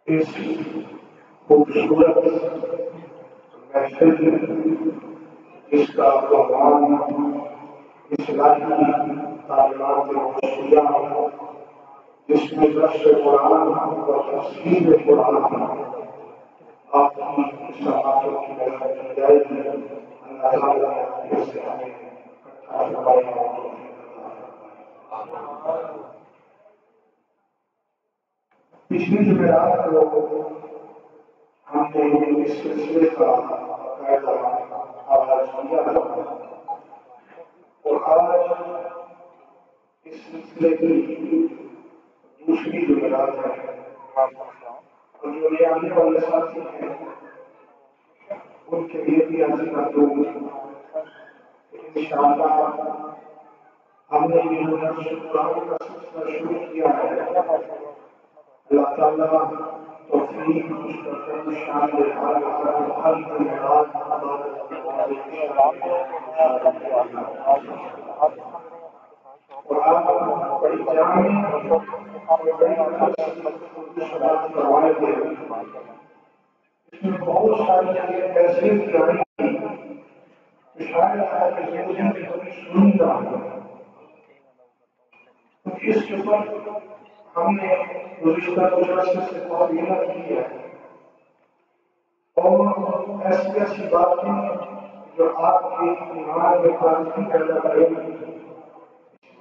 اس خوبصورت محفل جس کا عنوان اصلاحی تعلیمات روشنیہ جس میں درس قرآن و تفسیر قرآن آپ کی سماعتوں کی محنت کی جائے گی اللہ تعالیٰ سے ہمیں پچھلی جمعرات کو ہم نے اس سلسلے کا باقاعدہ آغاز کیا اور آج اس سلسلے کی دوسری جمعرات ہے اور جو یہ آنے والے ساتھی ہیں ان کے لیے بھی عرض کر دوں انشاءاللہ ہم نے یہ درس قرآن کا سلسلہ شروع کیا ہے اللہ تعالیٰ توفیق مستقل شان ہر جمعرات اور آپ بڑی جامع فرمائے گے اس میں بہت ساری چیزیں ایسی آئی شاید آپ کی زندگی میں کبھی سنی نہ ہو اس کے اوپر ہم نے گزشتہ گزشتہ سے تعبیر کی ہے اور ایسی ایسی باتیں جو آپ کے ایمان میں تازگی پیدا کریں گی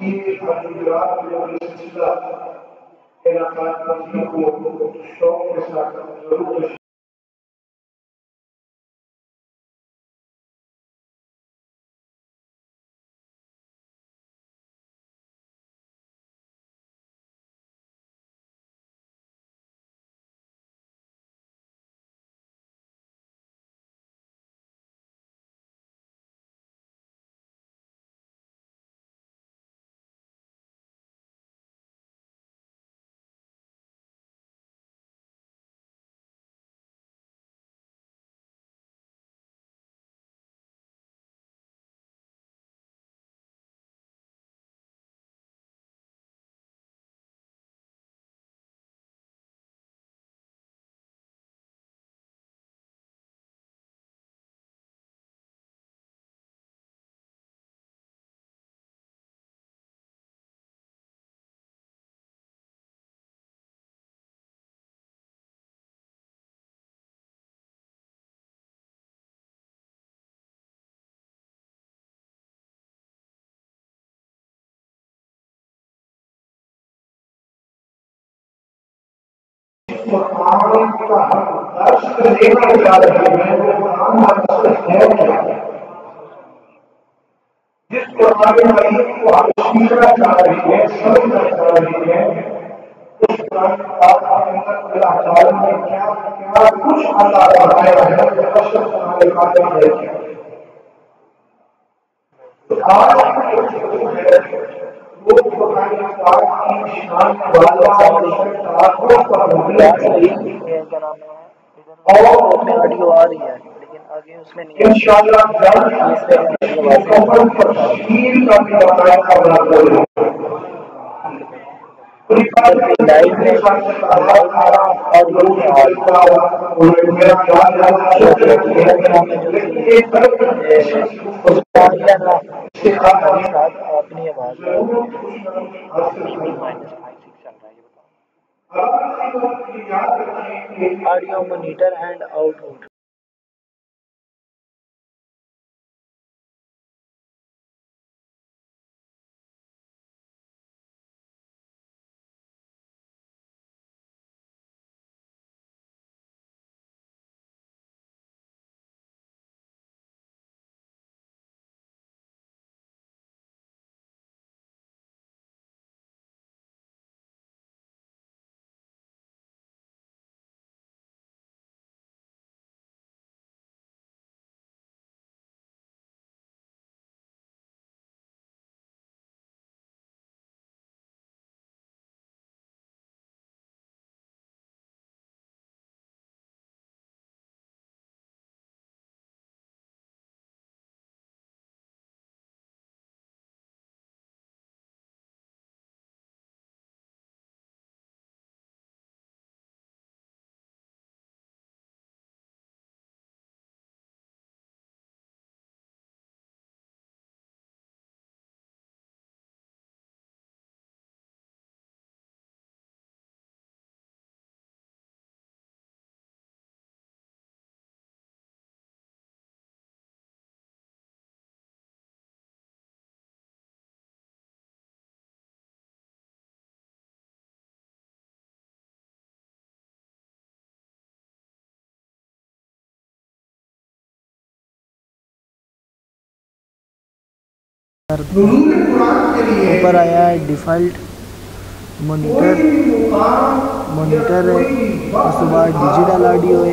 یہ تجربات میں یہ سلسلہ انعقاد پذیر کو شوق کے ساتھ ضرور قرآن کا درس دینا چاہ رہے ہیں وہ قرآن کا درس ہے کیا جس قرآن مجید کو ہم سیکھنا چاہ رہے ہیں سمجھنا چاہ رہے ہیں اس قرآن پاک کے اندر اللہ تعالیٰ نے کیا کیا کچھ عطا فرمایا ہے جو اصل قرآن پاک ہے کیا آج کی جو گفتگو ہے وہ قرآن پاک کی شان والا اور تعاقب پر مبنی ہے اور آڈیو آ رہی ہے لیکن آگے اس میں نہیں انشاءاللہ مکمل تفصیل کا بھی بتایا کرنا پڑے لائف میں اور اپنی آواز آڈیو مانیٹر اینڈ آؤٹ نزول قرآن کے لیے اوپر آیا ہے ڈیفالٹ مانیٹر ہے، اس کے بعد ڈیجیٹل آڈیو ہے،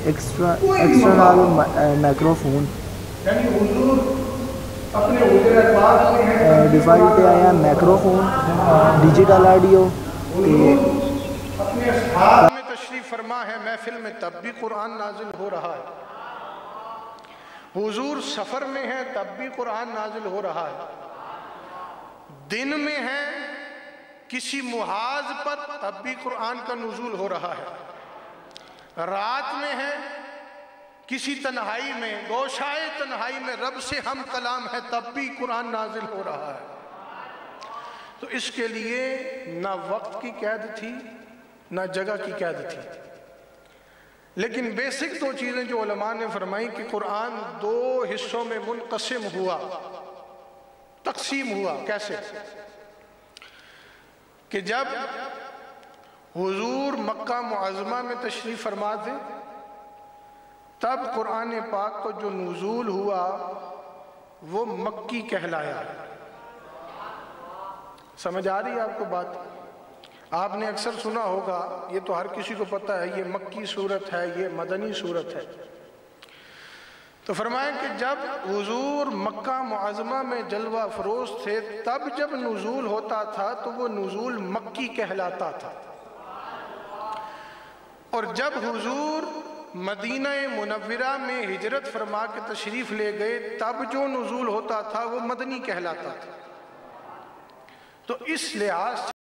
ایکسٹرنل مائکرو فون، ڈیفالٹ پہ آیا مائکرو فون، ڈیجیٹل آڈیو میں تشریف فرما ہے محفل میں تب بھی قرآن نازل ہو رہا ہے، حضور سفر میں ہے تب بھی قرآن نازل ہو رہا ہے، دن میں ہے کسی محاذ پر تب بھی قرآن کا نزول ہو رہا ہے، رات میں ہے کسی تنہائی میں گوشائے تنہائی میں رب سے ہم کلام ہے تب بھی قرآن نازل ہو رہا ہے۔ تو اس کے لیے نہ وقت کی قید تھی نہ جگہ کی قید تھی، لیکن بیسک دو چیزیں جو علماء نے فرمائی کہ قرآن دو حصوں میں منقسم ہوا، تقسیم ہوا۔ کیسے؟ کہ جب حضور مکہ معظمہ میں تشریف فرما تھے تب قرآن پاک کو جو نزول ہوا وہ مکی کہلایا۔ سمجھ آ رہی ہے آپ کو بات؟ آپ نے اکثر سنا ہوگا، یہ تو ہر کسی کو پتہ ہے، یہ مکی صورت ہے، یہ مدنی صورت ہے۔ تو فرمائیں کہ جب حضور مکہ معظمہ میں جلوہ افروز تھے تب جب نزول ہوتا تھا تو وہ نزول مکی کہلاتا تھا، اور جب حضور مدینہ منورہ میں ہجرت فرما کے تشریف لے گئے تب جو نزول ہوتا تھا وہ مدنی کہلاتا تھا۔ تو اس لحاظ سے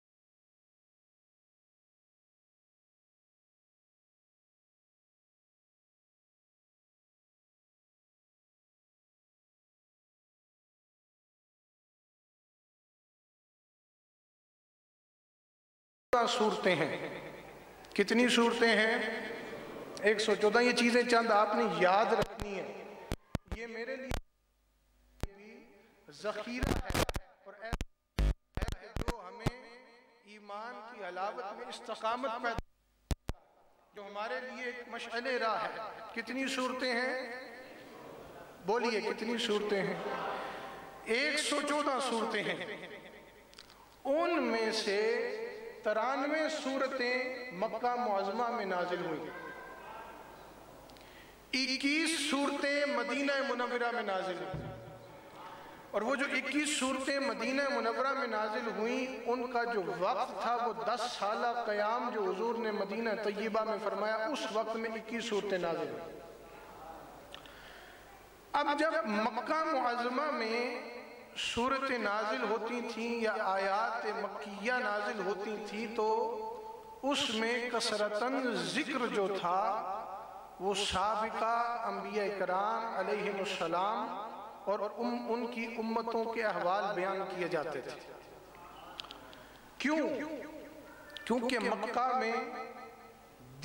صورتیں ہیں، کتنی صورتیں ہیں؟ 114۔ یہ چیزیں چند آپ نے یاد رکھنی ہیں، یہ میرے لیے بھی ذخیرہ ہے اور ایسا ہے جو ہمیں ایمان کی حلاوت میں استقامت پیدا، جو ہمارے لیے ایک مشعل راہ ہے۔ کتنی صورتیں ہیں؟ بولیے کتنی صورتیں ہیں؟ 114 صورتیں ہیں، ان میں سے 93 صورتیں مکہ معظمہ میں نازل ہوئیں، 21 صورتیں مدینہ منورہ میں نازل ہوئیں، اور وہ جو 21 صورتیں مدینہ منورہ میں نازل ہوئیں ان کا جو وقت تھا وہ 10 سالہ قیام جو حضور نے مدینہ طیبہ میں فرمایا اس وقت میں 21 صورتیں نازل ہوئیں۔ اب جب مکہ معظمہ میں صورتیں نازل ہوتی تھیں یا آیات مکیہ نازل ہوتی تھیں تو اس میں کثرتاً ذکر جو تھا وہ سابقہ انبیاء کرام علیہم السلام اور ان کی امتوں کے احوال بیان کیے جاتے تھے۔ کیوں؟ کیونکہ مکہ میں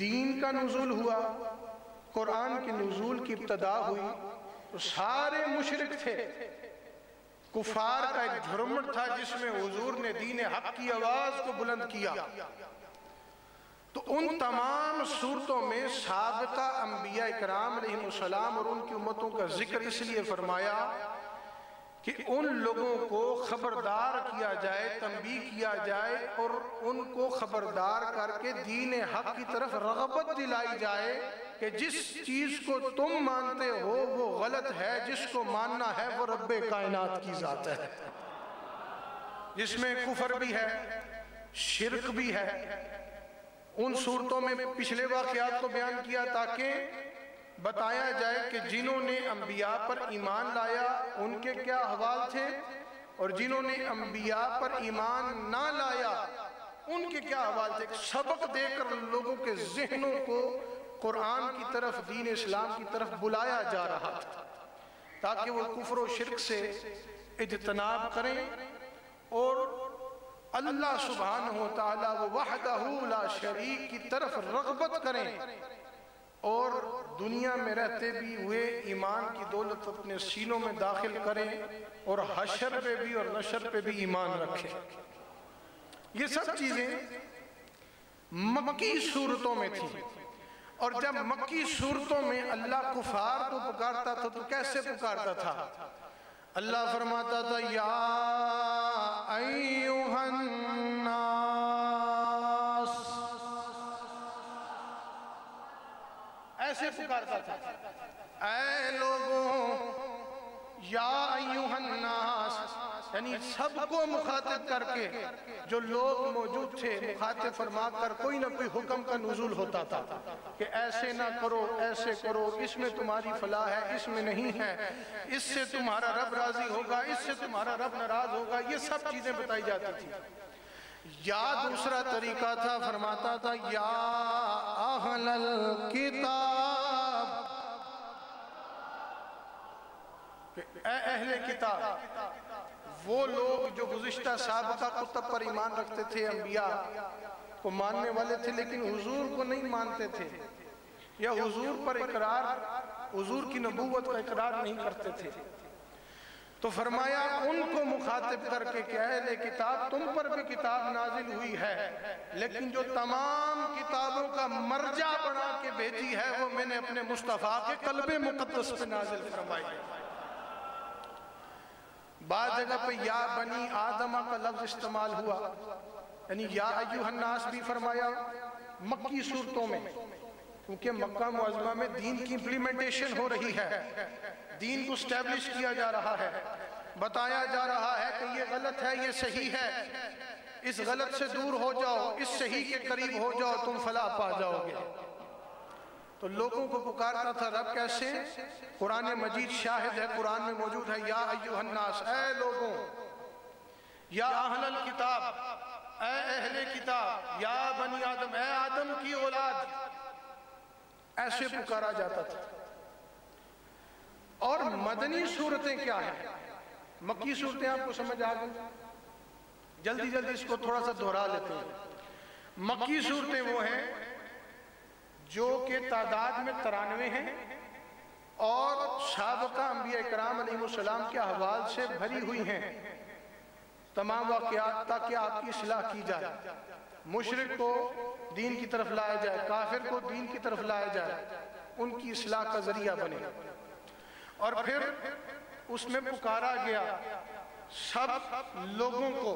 دین کا نزول ہوا، قرآن کے نزول کی ابتدا ہوئی تو سارے مشرک تھے، کفار کا ایک جھرمٹ تھا جس میں حضور نے دین حق کی آواز کو بلند کیا۔ تو ان تمام صورتوں میں سابقہ انبیاء کرام علیہ السلام اور ان کی امتوں کا ذکر اس لیے فرمایا کہ ان لوگوں کو خبردار کیا جائے، تنبیہ کیا جائے اور ان کو خبردار کر کے دین حق کی طرف رغبت دلائی جائے کہ جس چیز کو تم مانتے ہو وہ غلط ہے، جس کو ماننا ہے وہ رب کائنات کی ذات ہے، جس میں کفر بھی ہے، شرک بھی ہے۔ ان صورتوں میں پچھلے واقعات کو بیان کیا تاکہ بتایا جائے کہ جنہوں نے انبیاء پر ایمان لایا ان کے کیا احوال تھے اور جنہوں نے انبیاء پر ایمان نہ لایا ان کے کیا احوال تھے، سبق دے کر لوگوں کے ذہنوں کو قرآن کی طرف، دین اسلام کی طرف بلایا جا رہا تھا تاکہ وہ کفر و شرک سے اجتناب کریں اور اللہ سبحانہ وتعالی و وحدہ لا شریک کی طرف رغبت کریں اور دنیا میں رہتے بھی ہوئے ایمان کی دولت اپنے سینوں میں داخل کریں اور حشر پہ بھی اور نشر پہ بھی ایمان رکھیں۔ یہ سب چیزیں مکی صورتوں میں تھیں، اور جب مکی صورتوں میں اللہ کفار کو پکارتا تھا تو کیسے پکارتا تھا؟ اللہ فرماتا تھا یا ایھا الناس، ایسے پکارتا تھا، اے لوگوں، یا ایھا الناس، یعنی سب کو مخاطب کر کے، جو لوگ موجود تھے مخاطب فرما کر کوئی نہ کوئی حکم کا نزول ہوتا تھا کہ ایسے نہ کرو، ایسے کرو، اس میں تمہاری فلاح ہے، اس میں نہیں ہے، اس سے تمہارا رب راضی ہوگا، اس سے تمہارا رب ناراض ہوگا، یہ سب چیزیں بتائی جاتی تھی۔ یا دوسرا طریقہ تھا، فرماتا تھا یا اہل الکتاب، کہ اے اہل کتاب، وہ لوگ جو گزشتہ سابقہ کتب پر ایمان رکھتے تھے، انبیاء کو ماننے والے تھے لیکن حضور کو نہیں مانتے تھے، یا حضور پر اقرار، حضور کی نبوت کا اقرار نہیں کرتے تھے، تو فرمایا ان کو مخاطب کر کے کہ اہل کتاب، تم پر بھی کتاب نازل ہوئی ہے، لیکن جو تمام کتابوں کا مرجع بنا کے بھیجی ہے وہ میں نے اپنے مصطفیٰ کے قلب مقدس پہ نازل فرمائی ہے۔ بعض جگہ پہ یا بنی آدمہ کا لفظ استعمال ہوا، یعنی یا ایھا الناس بھی فرمایا مکی صورتوں میں، کیونکہ مکہ معظمہ میں دین کی امپلیمنٹیشن ہو رہی ہے، دین کو اسٹیبلش کیا جا رہا ہے، بتایا جا رہا ہے کہ یہ غلط ہے، یہ صحیح ہے، اس غلط سے دور ہو جاؤ، اس صحیح کے قریب ہو جاؤ، تم فلاح پا جاؤ گے۔ تو لوگوں کو پکارتا تھا رب کیسے؟ قرآن مجید شاہد ہے، قرآن میں موجود ہے یا ایھا الناس، اے لوگوں، یا اہل الکتاب، اے اہل کتاب، یا بنی آدم، اے آدم کی اولاد، ایسے پکارا جاتا تھا۔ اور مدنی صورتیں کیا ہیں؟ مکی صورتیں آپ کو سمجھ آ گئی؟ جلدی جلدی اس کو تھوڑا سا دہرا لیتے ہیں۔ مکی صورتیں وہ ہیں جو کہ تعداد میں 93 ہیں اور سابقہ انبیاء اکرام علیہ السلام کے احوال سے بھری ہوئی ہیں، تمام واقعات، تاکہ آپ کی اصلاح کی جائے، مشرک کو دین کی طرف لایا جائے، کافر کو دین کی طرف لایا جائے، ان کی اصلاح کا ذریعہ بنے۔ اور پھر اس میں پکارا گیا سب لوگوں کو،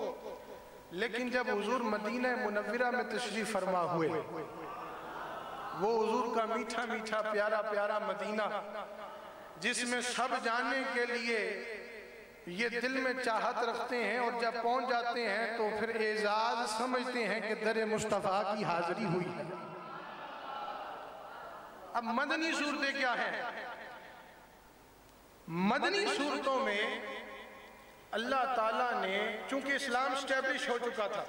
لیکن جب حضور مدینہ منورہ میں تشریف فرما ہوئے، وہ حضور کا میٹھا میٹھا پیارا پیارا مدینہ جس میں سب جانے کے لیے یہ دل میں چاہت رکھتے ہیں، اور جب پہنچ جاتے ہیں تو پھر اعزاز سمجھتے ہیں کہ در مصطفیٰ کی حاضری ہوئی ہے۔ اب مدنی صورتیں کیا ہیں؟ مدنی صورتوں میں اللہ تعالیٰ نے، چونکہ اسلام اسٹیبلش ہو چکا تھا،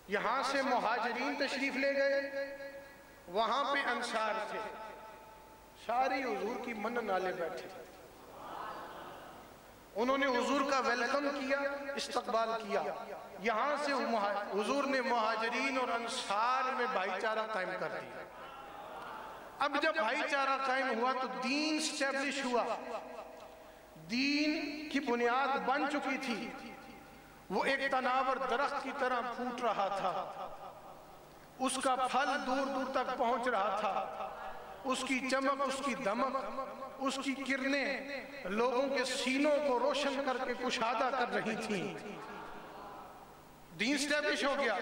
یہاں سے مہاجرین تشریف لے گئے، وہاں پہ انصار تھے، ساری حضور کی من نالے بیٹھے، انہوں نے حضور کا ویلکم کیا، استقبال کیا، یہاں سے حضور نے مہاجرین اور انصار میں بھائی چارہ قائم کر دیا۔ اب جب بھائی چارہ قائم ہوا تو دین اسٹیبلش ہوا، دین کی بنیاد بن چکی تھی، وہ ایک تناور درخت کی طرح پھوٹ رہا تھا، اس کا پھل دور دور تک پہنچ رہا تھا، اس کی چمک، اس کی دمک، اس کی کرنیں لوگوں کے سینوں کو روشن کر کے کشادہ کر رہی تھیں۔ دین اسٹیبلش ہو گیا۔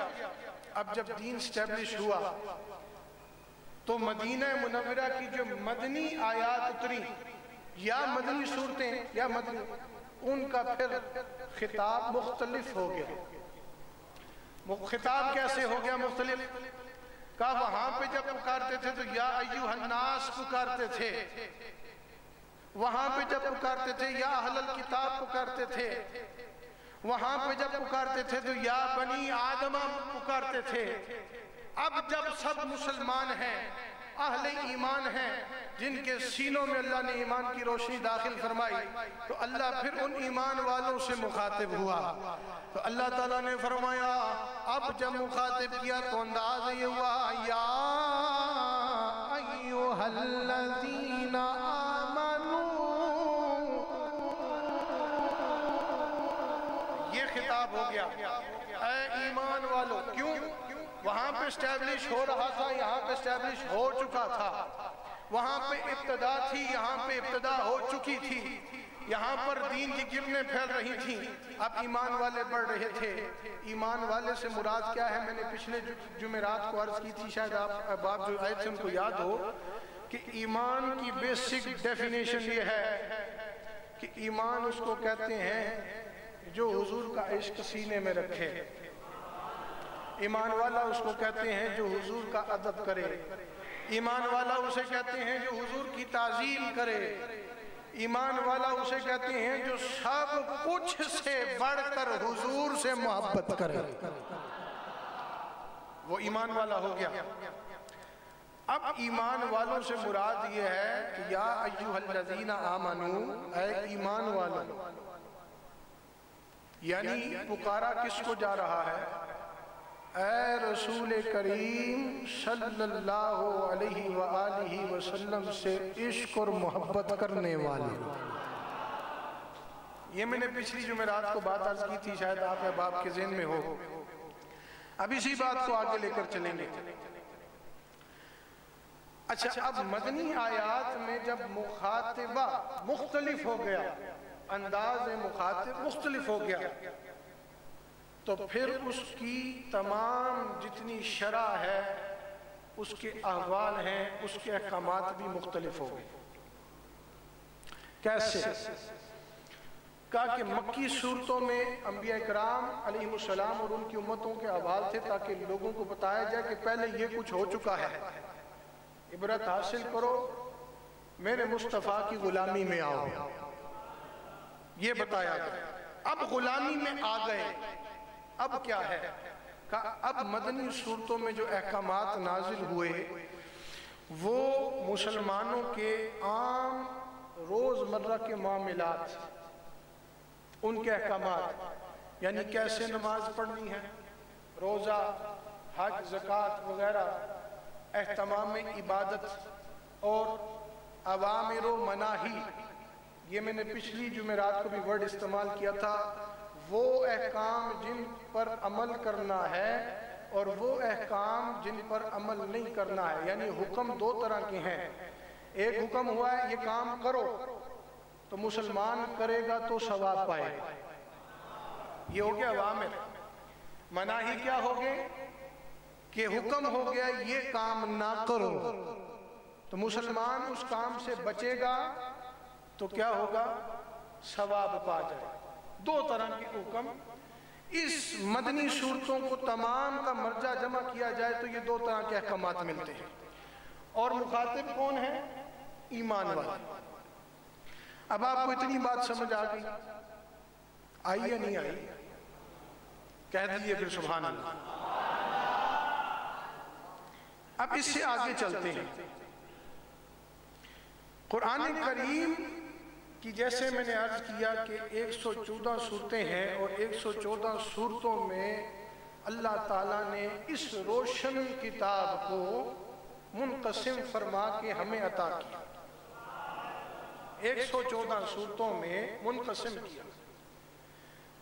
اب جب دین اسٹیبلش ہوا تو مدینہ منورہ کی جو مدنی آیات اتری یا مدنی صورتیں یا مدنی، ان کا پھر خطاب مختلف ہو گیا۔ خطاب کیسے ہو گیا مختلف؟ کہا وہاں پہ جب پکارتے تھے تو یا ایھا الناس پکارتے تھے، وہاں پہ جب پکارتے تھے یا اہل الکتاب پکارتے تھے، وہاں پہ جب پکارتے تھے تو یا بنی آدمہ پکارتے تھے۔ اب جب سب مسلمان ہیں، اہل ایمان ہیں، جن کے سینوں میں اللہ نے ایمان کی روشنی داخل فرمائی، تو اللہ پھر ان ایمان والوں سے مخاطب ہوا۔ تو اللہ تعالیٰ نے فرمایا اب جب مخاطب کیا تو انداز یہ ہوا یا ایھا الذین آمنوا، یہ خطاب ہو گیا اے ایمان والو۔ کیوں؟ وہاں پہ اسٹیبلش ہو رہا تھا، یہاں پہ اسٹیبلش ہو چکا تھا، وہاں پہ ابتدا تھی، یہاں پہ ابتدا ہو چکی تھی، یہاں پر دین کی کرنیں پھیل رہی تھیں، اب ایمان والے بڑھ رہے تھے۔ ایمان والے سے مراد کیا ہے؟ میں نے پچھلے جمعرات کو عرض کی تھی، شاید آپ جو آئے تھے ان کو یاد ہو کہ ایمان کی بیسک ڈیفینیشن یہ ہے کہ ایمان اس کو کہتے ہیں جو حضور کا عشق سینے میں رکھے۔ ایمان والا اس کو کہتے ہیں جو حضور کا ادب کرے۔ ایمان والا اسے کہتے ہیں جو حضور کی تعظیم کرے۔ ایمان والا اسے کہتے ہیں جو سب کچھ سے بڑھ کر حضور سے محبت کرے، وہ ایمان والا ہو گیا۔ اب ایمان والوں سے مراد یہ ہے کہ یا ایھا الذین آمنو، اے ایمان والو، یعنی پکارا کس کو جا رہا ہے؟ اے رسول کریم صلی اللہ علیہ وآلہ وسلم سے عشق اور محبت کرنے والے۔ یہ میں نے پچھلی جمعرات کو بات عرض کی تھی، شاید آپ احباب کے ذہن میں ہو۔ اب اسی بات کو آگے لے کر چلیں گے۔ اچھا، اب مدنی آیات میں جب مخاطبہ مختلف ہو گیا، انداز مخاطب مختلف ہو گیا، تو پھر اس کی تمام جتنی شرح ہے، اس کے احوال ہیں، اس کے احکامات بھی مختلف ہو گئے۔ کیسے؟ کہا کہ مکی صورتوں میں انبیاء کرام علیہ السلام اور ان کی امتوں کے احوال تھے تاکہ لوگوں کو بتایا جائے کہ پہلے یہ کچھ ہو چکا ہے، عبرت حاصل کرو، میرے مصطفیٰ کی غلامی میں آؤ، یہ بتایا گیا۔ اب غلامی میں آ گئے، اب کیا ہے؟ کہ اب مدنی صورتوں میں جو احکامات نازل ہوئے وہ مسلمانوں کے عام روزمرہ کے معاملات، ان کے احکامات، یعنی کیسے نماز پڑھنی ہے، روزہ، حج، زکوٰۃ وغیرہ، اہتمام عبادت اور اوامر و مناہی، یہ میں نے پچھلی جمعرات کو بھی ورڈ استعمال کیا تھا، وہ احکام جن پر عمل کرنا ہے اور وہ احکام جن پر عمل نہیں کرنا ہے۔ یعنی حکم دو طرح کے ہیں، ایک حکم ہوا ہے یہ کام کرو تو مسلمان کرے گا تو ثواب پائے گا، یہ ہو گیا اوامر۔ مناہی کیا ہو گئے کہ حکم ہو گیا یہ کام نہ کرو تو مسلمان اس کام سے بچے گا تو کیا ہوگا؟ ثواب پا جائے۔ دو طرح کے حکم، اس مدنی صورتوں کو تمام کا مرجع جمع کیا جائے تو یہ دو طرح کے احکامات ملتے ہیں۔ اور مخاطب کون ہے؟ ایمان والے۔ اب آپ کو اتنی بات سمجھ آ گئی؟ آئی یا نہیں آئی؟ کہہ دیجئے پھر سبحان اللہ۔ اب اس سے آگے چلتے ہیں۔ قرآن کریم کی جیسے میں نے عرض کیا کہ 114 صورتیں ہیں اور 114 صورتوں میں اللہ تعالیٰ نے اس روشن کتاب کو منقسم فرما کے ہمیں عطا کیا، 114 صورتوں میں منقسم کیا۔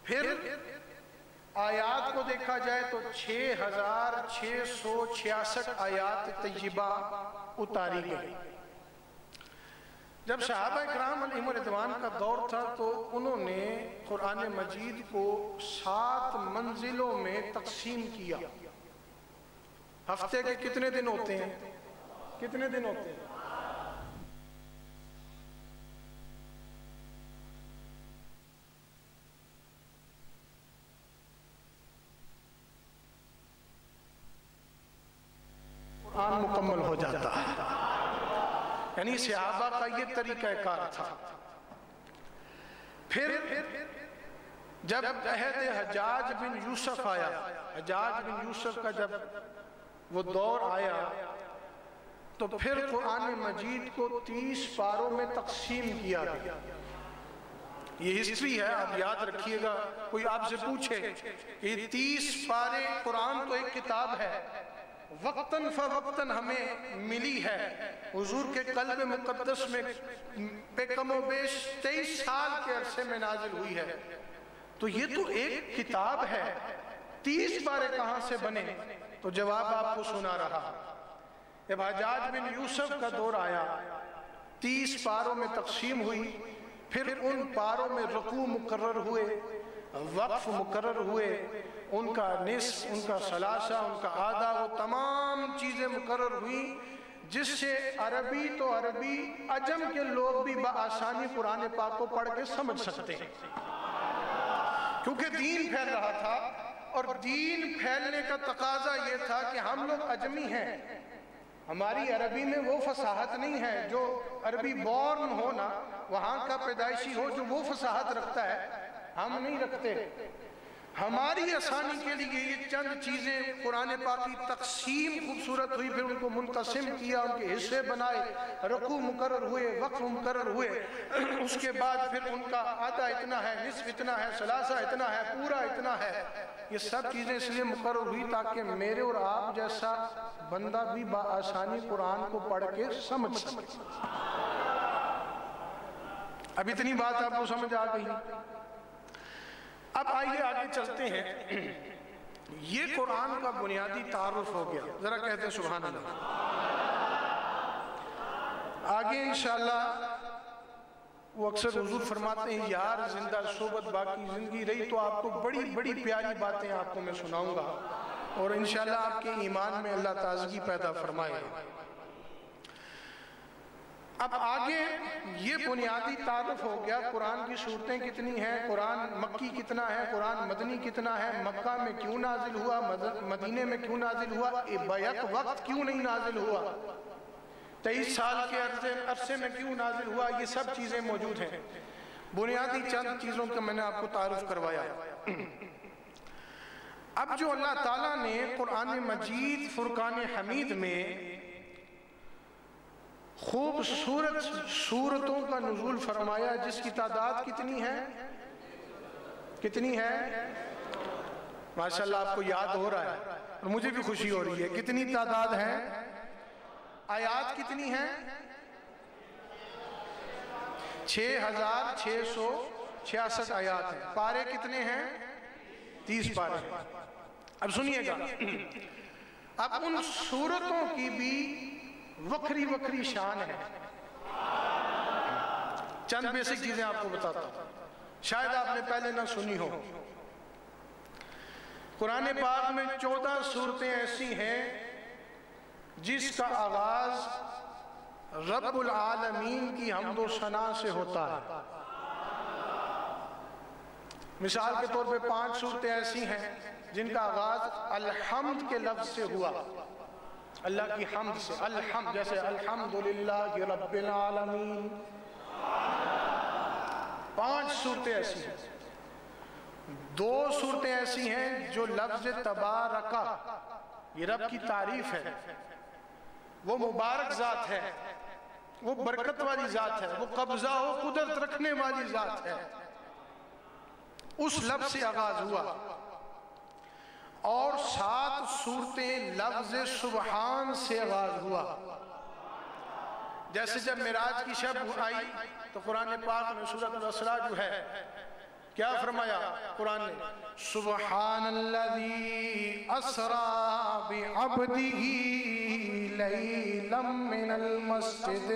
پھر آیات کو دیکھا جائے تو 6666 آیات طیبہ اتاری گئی۔ جب صحابہ اکرام علیہم رضوان کا دور تھا تو انہوں نے قرآن مجید کو 7 منزلوں میں تقسیم کیا۔ ہفتے کے کتنے دن ہوتے ہیں؟ کتنے دن ہوتے ہیں؟ قرآن مکمل ہو جاتا ہے، یعنی صحابہ کا یہ طریقہ کار تھا۔ پھر جب عہد حجاج بن یوسف آیا، حجاج بن یوسف کا جب وہ دور آیا تو پھر قرآن مجید کو 30 پاروں میں تقسیم کیا گیا۔ یہ ہسٹری ہے، آپ یاد رکھیے گا۔ کوئی آپ سے پوچھے کہ یہ 30 پارے قرآن تو ایک کتاب ہے، وقتاً فوقتاً ہمیں ملی ہے، حضور کے قلب مقدس میں بے کم و بیش 23 سال کے عرصے میں نازل ہوئی ہے، تو یہ تو ایک کتاب ہے، 30 پارے کہاں سے بنے؟ تو جواب آپ کو سنا رہا۔ جب حجاج بن یوسف کا دور آیا 30 پاروں میں تقسیم ہوئی، پھر ان پاروں میں رکوع مقرر ہوئے، وقف مقرر ہوئے، ان کا نصف، ان کا ثلاثہ، ان کا آدھا، وہ تمام چیزیں مقرر ہوئیں، جس سے عربی تو عربی، عجم کے لوگ بھی بآسانی قرآن پاک کو پڑھ کے سمجھ سکتے ہیں، کیونکہ دین پھیل رہا تھا، اور دین پھیلنے کا تقاضا یہ تھا کہ ہم لوگ عجمی ہیں، ہماری عربی میں وہ فصاحت نہیں ہے جو عربی بورن ہو نا، وہاں کا پیدائشی ہو جو وہ فصاحت رکھتا ہے، ہم نہیں رکھتے۔ ہماری آسانی کے لیے یہ چند چیزیں قرآن پاک کی تقسیم خوبصورت ہوئی، پھر ان کو منقسم کیا، ان کے حصے بنائے، رکوع مقرر ہوئے، وقف مقرر ہوئے، اس کے بعد پھر ان کا آدھا اتنا ہے، نصف اتنا ہے، ثلاثہ اتنا ہے، پورا اتنا ہے۔ یہ سب چیزیں اس لیے مقرر ہوئی تاکہ میرے اور آپ جیسا بندہ بھی بآسانی قرآن کو پڑھ کے سمجھ سکے۔ اب اتنی بات آپ کو سمجھ آ گئی؟ اب آئیے آگے چلتے ہیں۔ یہ قرآن کا بنیادی تعارف ہو گیا، ذرا کہتے ہیں سبحان اللہ۔ آگے انشاءاللہ وہ اکثر حضور فرماتے ہیں یار زندہ صحبت باقی زندگی رہی تو آپ کو بڑی بڑی پیاری باتیں آپ کو میں سناؤں گا، اور انشاءاللہ آپ کے ایمان میں اللہ تازگی پیدا فرمائے گا۔ اب آگے یہ بنیادی تعارف ہو گیا، قرآن کی صورتیں کتنی ہیں، قرآن مکی کتنا ہے، قرآن مدنی کتنا ہے، مکہ میں کیوں نازل ہوا، مدینے میں کیوں نازل ہوا، بیک وقت کیوں نہیں نازل ہوا، 23 سال کے عرصے میں کیوں نازل ہوا، یہ سب چیزیں موجود ہیں۔ بنیادی چند چیزوں کا میں نے آپ کو تعارف کروایا۔ اب جو اللہ تعالیٰ نے قرآن مجید فرقان حمید میں خوبصورت سورتوں کا نزول فرمایا، جس کی تعداد کتنی ہے؟ کتنی ہے؟ ماشاءاللہ آپ کو یاد ہو رہا ہے اور مجھے بھی خوشی ہو رہی ہے۔ کتنی تعداد ہے؟ آیات کتنی ہیں؟ 6666 آیات ہیں۔ پارے کتنے ہیں؟ 30 پارے۔ اب سنیے گا، اب ان سورتوں کی بھی وکری وکری شان ہے۔ چند بیسک چیزیں آپ کو بتاتا ہوں، شاید آپ نے پہلے نہ سنی ہو۔ قرآن پاک میں 14 سورتیں ایسی ہیں جس کا آغاز رب العالمین کی حمد و ثنا سے ہوتا ہے۔ مثال کے طور پہ 5 سورتیں ایسی ہیں جن کا آغاز الحمد کے لفظ سے ہوا، اللہ کی حمد سے، الحمد، جیسے الحمدللہ رب العالمین۔ 5 سورتیں ایسی ہیں۔ 2 سورتیں ایسی ہیں جو لفظ تبارکہ، یہ رب کی تعریف ہے، وہ مبارک ذات ہے، وہ برکت والی ذات ہے، وہ قبضہ و قدرت رکھنے والی ذات ہے، اس لفظ سے آغاز ہوا۔ اور 7 سورتیں لفظ سبحان سے آغاز ہوا۔ جیسے جب معراج کی شب آئی تو قرآن پاک میں سورۃ الاسراء جو ہے کیا فرمایا قرآن نے؟ سبحان الذی اسریٰ بعبدہ لیلا من المسجد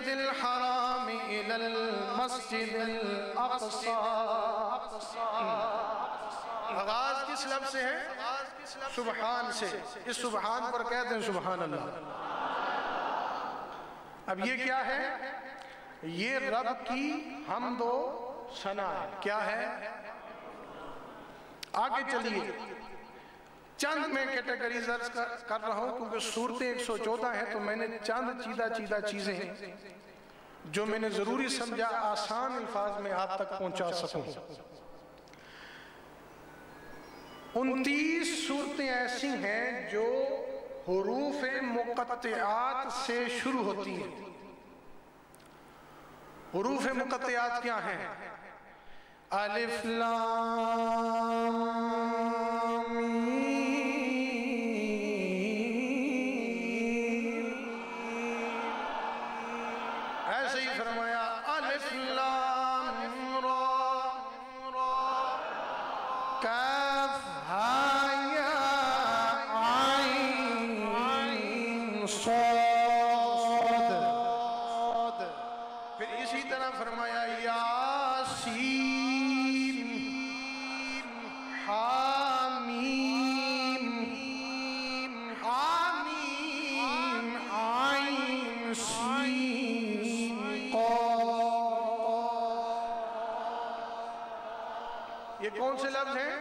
الحرام الى المسجد الاقصى۔ آغاز کس لفظ سے ہے؟ سبحان سے۔ اس سبحان پر کہتے ہیں سبحان اللہ۔ اب یہ کیا ہے؟ یہ رب کی حمد و ثنا ہے۔ کیا ہے؟ آگے چلیے، چند میں کیٹیگریز کر رہا ہوں کیونکہ سورتیں 114 ہیں، تو میں نے چند چیدہ چیزیں ہیں جو میں نے ضروری سمجھا آسان الفاظ میں آپ تک پہنچا سکوں۔ 29 سورتیں ایسی ہیں جو حروف مقطعات سے شروع ہوتی ہیں۔ حروف مقطعات کیا ہیں؟ الف لام میم۔ ایسے ہی فرمایا الف لام را کاف ہا صاد، پھر اسی طرح فرمایا یاسین حامیم حامیم عین سین قاف۔ یہ کون سے لفظ ہیں؟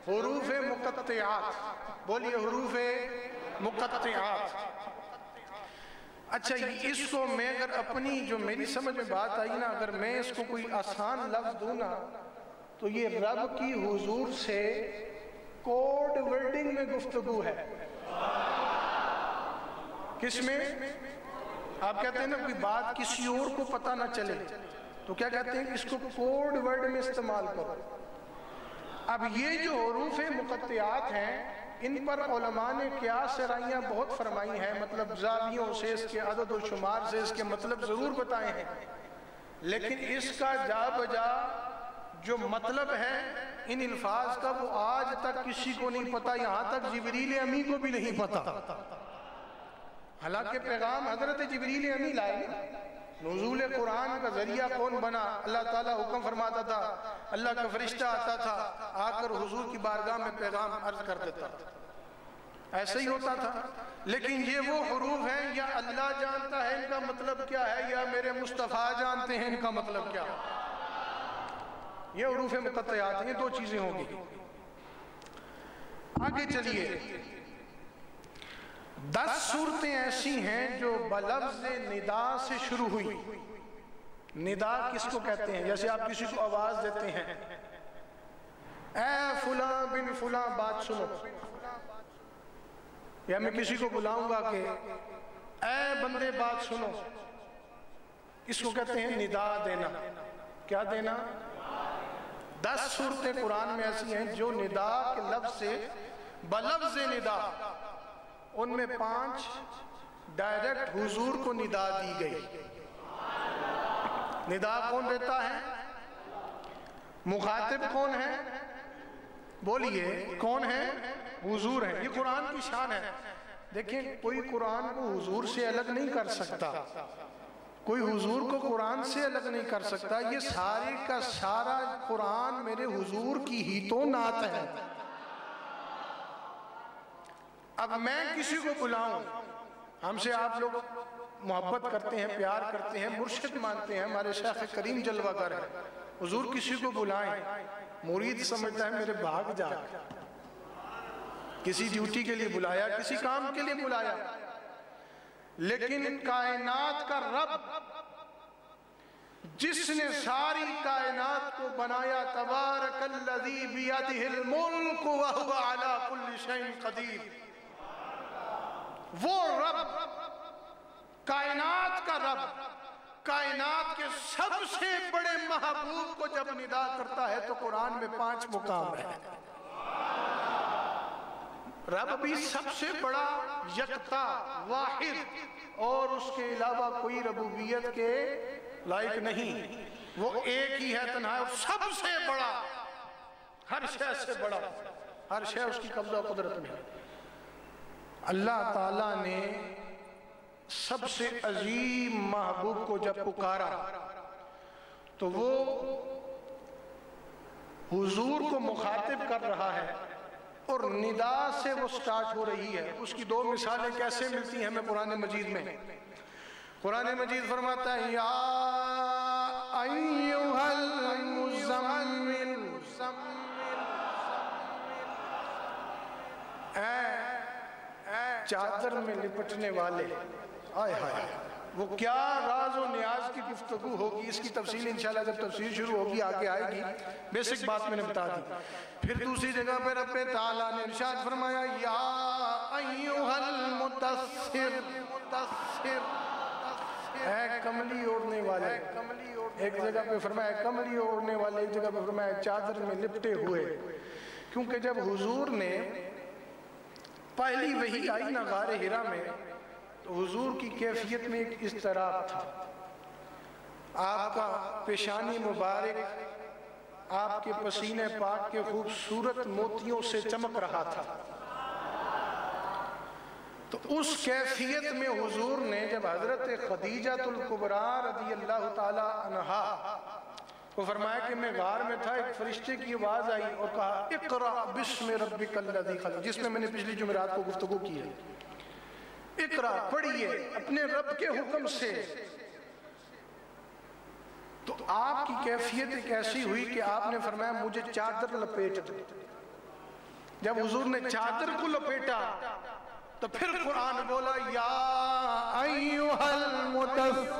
حروف مقطعات، بولیے حروف مقطعات۔ اچھا اس کو میں اگر اپنی جو میری سمجھ میں بات آئی نا، اگر میں اس کو کوئی آسان لفظ دوں نا تو یہ رب کی حضور سے کوڈ ورڈنگ میں گفتگو ہے۔ کس میں؟ آپ کہتے ہیں نا کوئی بات کسی اور کو پتہ نہ چلے تو کیا کہتے ہیں؟ اس کو کوڈ ورڈ میں استعمال کرو۔ اب یہ جو حروف مقطعات ہیں ان پر علماء نے قیاس سرائیاں بہت فرمائی ہیں، مطلب زاویوں سے، اس کے عدد و شمار سے اس کے مطلب ضرور بتائے ہیں، لیکن اس کا جا بجا جو مطلب ہے ان الفاظ کا وہ آج تک کسی کو نہیں پتا، یہاں تک جبریل امی کو بھی نہیں پتا۔ حالانکہ پیغام حضرت جبریل امی لائے، نزول قرآن کا ذریعہ کون بنا؟ اللہ تعالیٰ حکم فرماتا تھا، اللہ کا فرشتہ آتا تھا، آ کر حضور کی بارگاہ میں پیغام عرض کر دیتا تھا، ایسے ہی ہوتا تھا۔ لیکن یہ وہ حروف ہیں یا اللہ جانتا ہے ان کا مطلب کیا ہے یا میرے مصطفیٰ جانتے ہیں ان کا مطلب کیا ہے۔ یہ حروف مقطعات ہیں، یہ دو چیزیں ہوں گی۔ آگے چلیے، 10 صورتیں ایسی ہیں جو بلفظ ندا سے شروع ہوئی۔ ندا کس کو کہتے ہیں؟ جیسے آپ کسی کو آواز دیتے ہیں، اے فلاں بن فلاں بات سنو، یا میں کسی کو بلاؤں گا کہ اے بندے بات سنو، اس کو کہتے ہیں ندا دینا۔ کیا دینا؟ 10 صورتیں قرآن میں ایسی ہیں جو ندا کے لفظ سے بلفظ ندا، ان میں 5 ڈائریکٹ حضور کو ندا دی گئی۔ ندا کون دیتا ہے؟ مخاطب کون ہے؟ بولیے کون ہے؟ حضور ہے۔ یہ قرآن کی شان ہے۔ دیکھیں کوئی قرآن کو حضور سے الگ نہیں کر سکتا، کوئی حضور کو قرآن سے الگ نہیں کر سکتا۔ یہ سارے کا سارا قرآن میرے حضور کی ہی تو نعت ہے۔ اب میں کسی کو بلاؤں، ہم سے آپ لوگ محبت کرتے ہیں، پیار کرتے ہیں، مرشد مانتے ہیں، ہمارے شیخ کریم جلوہ گر ہے، حضور کسی کو بلائیں، مرید سمجھتا ہے میرے بھاگ جا، کسی ڈیوٹی کے لیے بلایا، کسی کام کے لیے بلایا، لیکن کائنات کا رب جس نے ساری کائنات کو بنایا، تبارک الذی بیدہ الملک وہو علی کل شیء قدیر، وہ رب، کائنات کا رب، کائنات کے سب سے بڑے محبوب کو جب ندا کرتا ہے تو قرآن میں 5 مقام ہے۔ رب بھی سب سے بڑا، یکتا، واحد، اور اس کے علاوہ کوئی ربوبیت کے لائق نہیں، وہ ایک ہی ہے، تنہا ہے، سب سے بڑا، ہر شے سے بڑا، ہر شے اس کی قبضہ و قدرت میں ہے۔ اللہ تعالیٰ نے سب سے عظیم محبوب کو جب پکارا تو وہ حضور کو مخاطب کر رہا ہے اور ندا سے وہ سٹارٹ ہو رہی ہے۔ اس کی 2 مثالیں کیسے ملتی ہیں ہمیں قرآن مجید میں؟ قرآن مجید فرماتا ہے یا ایھا المزمل، اے چادر میں لپٹنے والے، آئے ہائے، وہ کیا راز و نیاز کی گفتگو ہوگی، اس کی تفصیل انشاءاللہ جب تفصیل شروع ہوگی آگے آئے گی، بیسک بات میں نے بتا دی۔ پھر دوسری جگہ پہ رب تعالیٰ نے ارشاد فرمایا یا ایھا المدثر، اے کملی اوڑھنے والے، ایک جگہ پہ فرمایا کملی اوڑھنے والے، ایک جگہ پہ فرمایا چادر میں لپٹے ہوئے، کیونکہ جب حضور نے پہلی وحی آئی نا غار حرا میں تو حضور کی کیفیت میں ایک اضطراب تھا، آپ کا پیشانی مبارک آپ کے پسینے پاک کے خوبصورت موتیوں سے چمک رہا تھا، تو اس کیفیت میں حضور نے جب حضرت خدیجہ الکبریٰ رضی اللہ تعالی عنہا کو فرمایا کہ میں غار میں تھا، ایک فرشتے کی آواز آئی اور کہا اقرأ بسم ربک الذی خلق، جس میں میں نے پچھلی جمعرات کو گفتگو کی ہے. اقرأ پڑھیے اپنے رب کے حکم سے. تو آپ کی کیفیت ایک ایسی ہوئی کہ آپ نے فرمایا مجھے چادر لپیٹ دو. جب حضور نے چادر کو لپیٹا تو پھر قرآن بولا یا ایھا المدثر.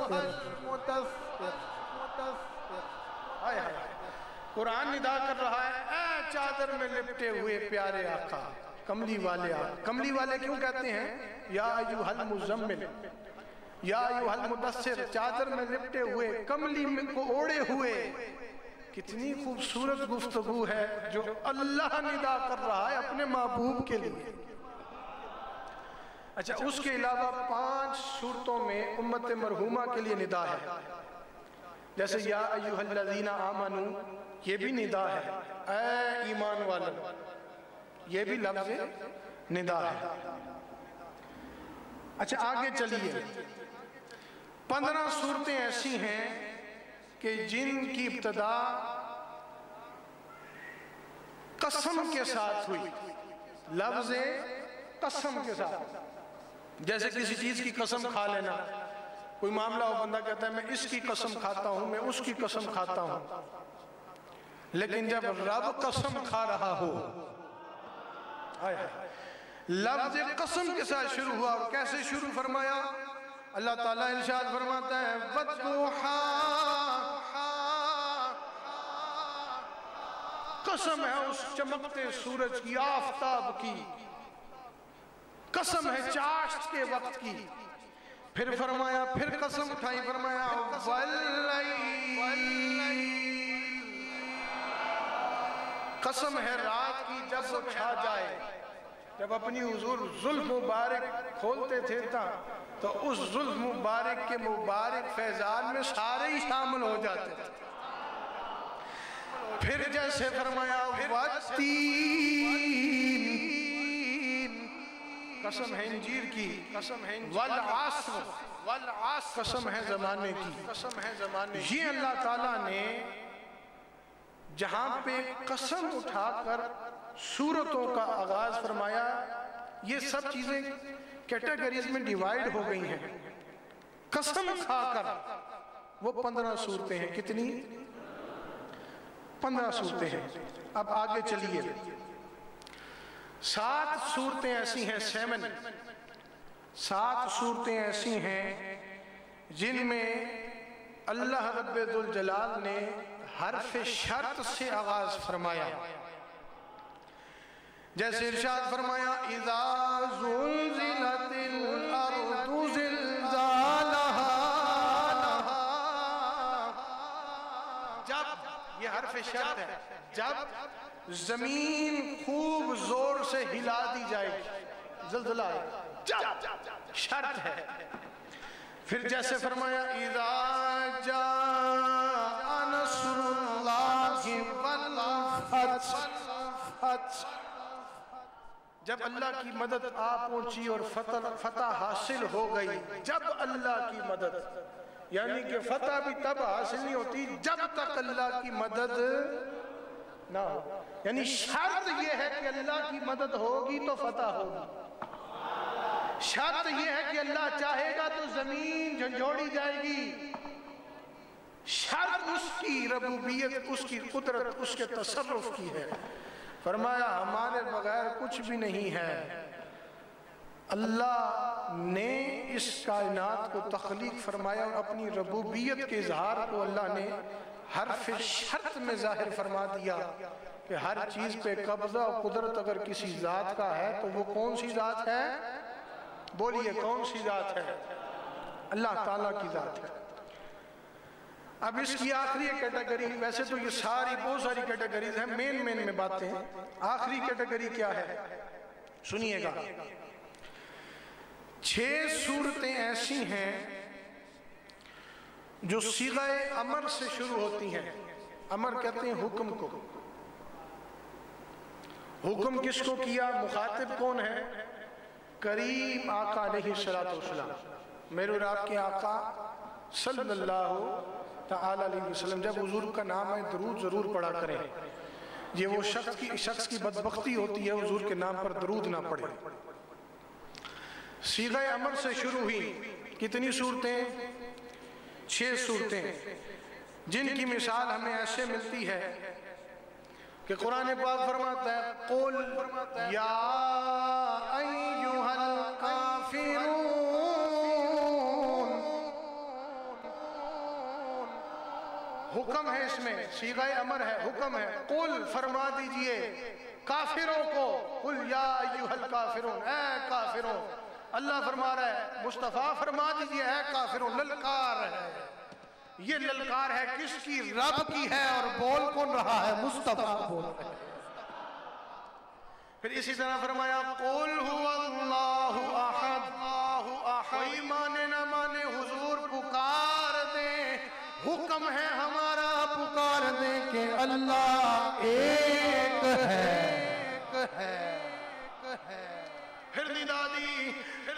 قرآن ندا کر رہا ہے اے چادر میں لپٹے ہوئے پیارے آقا، کملی والے آقا. کملی والے کیوں کہتے ہیں؟ یا ایھا المزمل، یا ایھا المدثر، چادر میں لپٹے ہوئے، کملی کو اوڑے ہوئے. کتنی خوبصورت گفتگو ہے جو اللہ ندا کر رہا ہے اپنے محبوب کے لیے. اچھا، اس کے علاوہ 5 صورتوں میں امت مرحومہ کے لیے ندا ہے، جیسے یا ایھا الذین آمنوا، یہ بھی ندا ہے، اے ایمان والو، یہ بھی لفظ ندا ہے. اچھا آگے چلیے. 15 صورتیں ایسی ہیں کہ جن کی ابتدا قسم کے ساتھ ہوئی، لفظ قسم کے ساتھ. جیسے کسی چیز کی قسم کھا لینا، کوئی معاملہ ہو بندہ کہتا ہے میں اس کی قسم کھاتا ہوں، میں اس کی قسم کھاتا ہوں. لیکن جب رب قسم کھا رہا ہو، لفظ قسم کے ساتھ شروع ہوا. اور کیسے شروع فرمایا؟ اللہ تعالیٰ ارشاد فرماتا ہے وَالضُّحَىٰ، قسم ہے اس چمکتے سورج کی، آفتاب کی، قسم ہے چاشت کے وقت کی. پھر فرمایا، پھر قسم اٹھائی، فرمایا وَاللَّيْلِ، قسم ہے رات کی جب وہ چھا جائے. جب اپنی حضور زلف مبارک کھولتے تھے تو اس زلف مبارک کے مبارک فیضان میں سارے ہی شامل ہو جاتے تھے. پھر جیسے فرمایا وَالتِّينِ، قسم ہے انجیر کی، والعصر، قسم ہے زمانے کی. یہ اللہ تعالیٰ نے جہاں پہ قسم اٹھا کر سورتوں کا آغاز فرمایا، یہ سب چیزیں کیٹیگریز میں ڈیوائیڈ ہو گئی ہیں. قسم کھا کر وہ 15 صورتیں ہیں. کتنی؟ 15 صورتیں ہیں. اب آگے چلیے. 7 صورتیں ایسی ہیں، 7 صورتیں ایسی ہیں جن میں اللہ رب ذوالجلال نے حرف شرط سے آغاز فرمایا. جیسے ارشاد فرمایا اِذَا زُلْزِلَتِ الْأَرْضُ زِلْزَالَهَا، جب، یہ حرف شرط ہے، جب زمین خوب زور سے ہلا دی جائے گی، زلزلہ آئے، جب، شرط ہے. پھر جیسے فرمایا اِذَا جَاءَ نَصْرُ اللَّهِ وَالْفَتْحُ، جب اللہ کی مدد آ پہنچی اور فتح حاصل ہو گئی. جب اللہ کی مدد، یعنی کہ فتح بھی تب حاصل نہیں ہوتی جب تک اللہ کی مدد نہ ہو. یعنی شرط یہ ہے کہ اللہ کی مدد ہوگی تو فتح ہوگی. شرط یہ ہے کہ اللہ چاہے گا تو زمین جھنجھوڑی جائے گی. شرط اس کی ربوبیت، اس کی قدرت، اس کے تصرف کی ہے. فرمایا ہمارے بغیر کچھ بھی نہیں ہے. اللہ نے اس کائنات کو تخلیق فرمایا اور اپنی ربوبیت کے اظہار کو اللہ نے حرف شرط میں ظاہر فرما دیا کہ ہر چیز پہ قبضہ اور قدرت اگر کسی ذات کا ہے تو وہ کون سی ذات ہے؟ بولیے کون سی ذات ہے؟ اللہ تعالیٰ کی ذات ہے. اب اس کی آخری کیٹیگری، ویسے تو یہ ساری بہت ساری کیٹیگریز ہیں، مین میں باتیں ہیں. آخری کیٹیگری کیا ہے؟ سنیے گا. 6 صورتیں ایسی ہیں جو صیغہ امر سے شروع ہوتی ہیں. امر کہتے ہیں حکم کو. حکم کس کو کیا؟ مخاطب کون ہے؟ کریم آقا علیہ السلام، میرے اور آپ کے آقا صلی اللہ تعالی علیہ وسلم، جب حضور کا نام ہے درود ضرور پڑھا کریں. یہ وہ شخص کی بدبختی ہوتی ہے حضور کے نام پر درود نہ پڑھے. صیغہ امر سے شروع ہوئی کتنی صورتیں؟ 6 صورتیں، جن کی مثال ہمیں ایسے ملتی ہے کہ قرآن پاک فرماتا ہے قُلْ يَا أَيُّهَا الْكَافِرُونَ. حکم ہے اس میں، صیغہ امر ہے، حکم ہے. قُلْ فرما دیجئے کافروں کو، قُلْ يَا أَيُّهَا الْكَافِرُونَ، اے کافروں. اللہ فرما رہا ہے مصطفیٰ فرما دیجئے اے کافروں. للکار ہے، یہ للکار ہے کس کی؟ رب کی ہے. اور بول کون رہا ہے؟ مصطفیٰ بول رہا ہے. پھر اسی طرح فرمایا قُلْ هُوَ اللَّهُ أَحَدٌ. کوئی مانے نہ مانے حضور پکار دیں، حکم ہے ہمارا پکار دیں کہ اللہ ایک ہے. پھر ندادی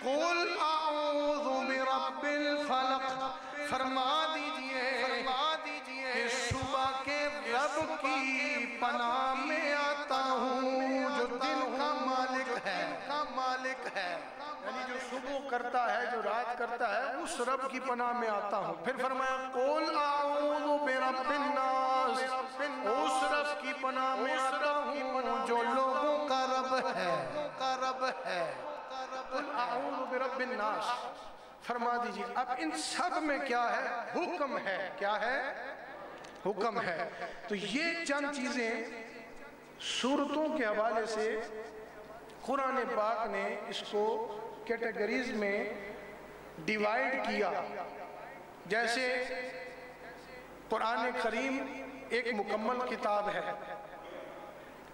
قُلْ أَعُوذُ بِرَبِّ الْفَلَقِ. فرما دیجئے کہ صبح کے رب کی پناہ میں آتا ہوں جو دن کا مالک ہے. یعنی جو صبح کرتا ہے، جو رات کرتا ہے، اس رب کی پناہ میں آتا ہوں. پھر فرمایا قُلْ أَعُوذُ بِرَبِّ النَّاسِ. اس رب کی پناہ میں آتا ہوں جو لوگوں کا رب ہے. قُلْ أَعُوذُ بِرَبِّ النَّاسِ. فرما دیجئے. اب ان سب میں کیا ہے؟ حکم ہے. کیا ہے؟ حکم ہے. تو یہ چند چیزیں سورتوں کے حوالے سے قرآن پاک نے اس کو کیٹیگریز میں ڈیوائیڈ کیا. جیسے قرآن کریم ایک مکمل کتاب ہے،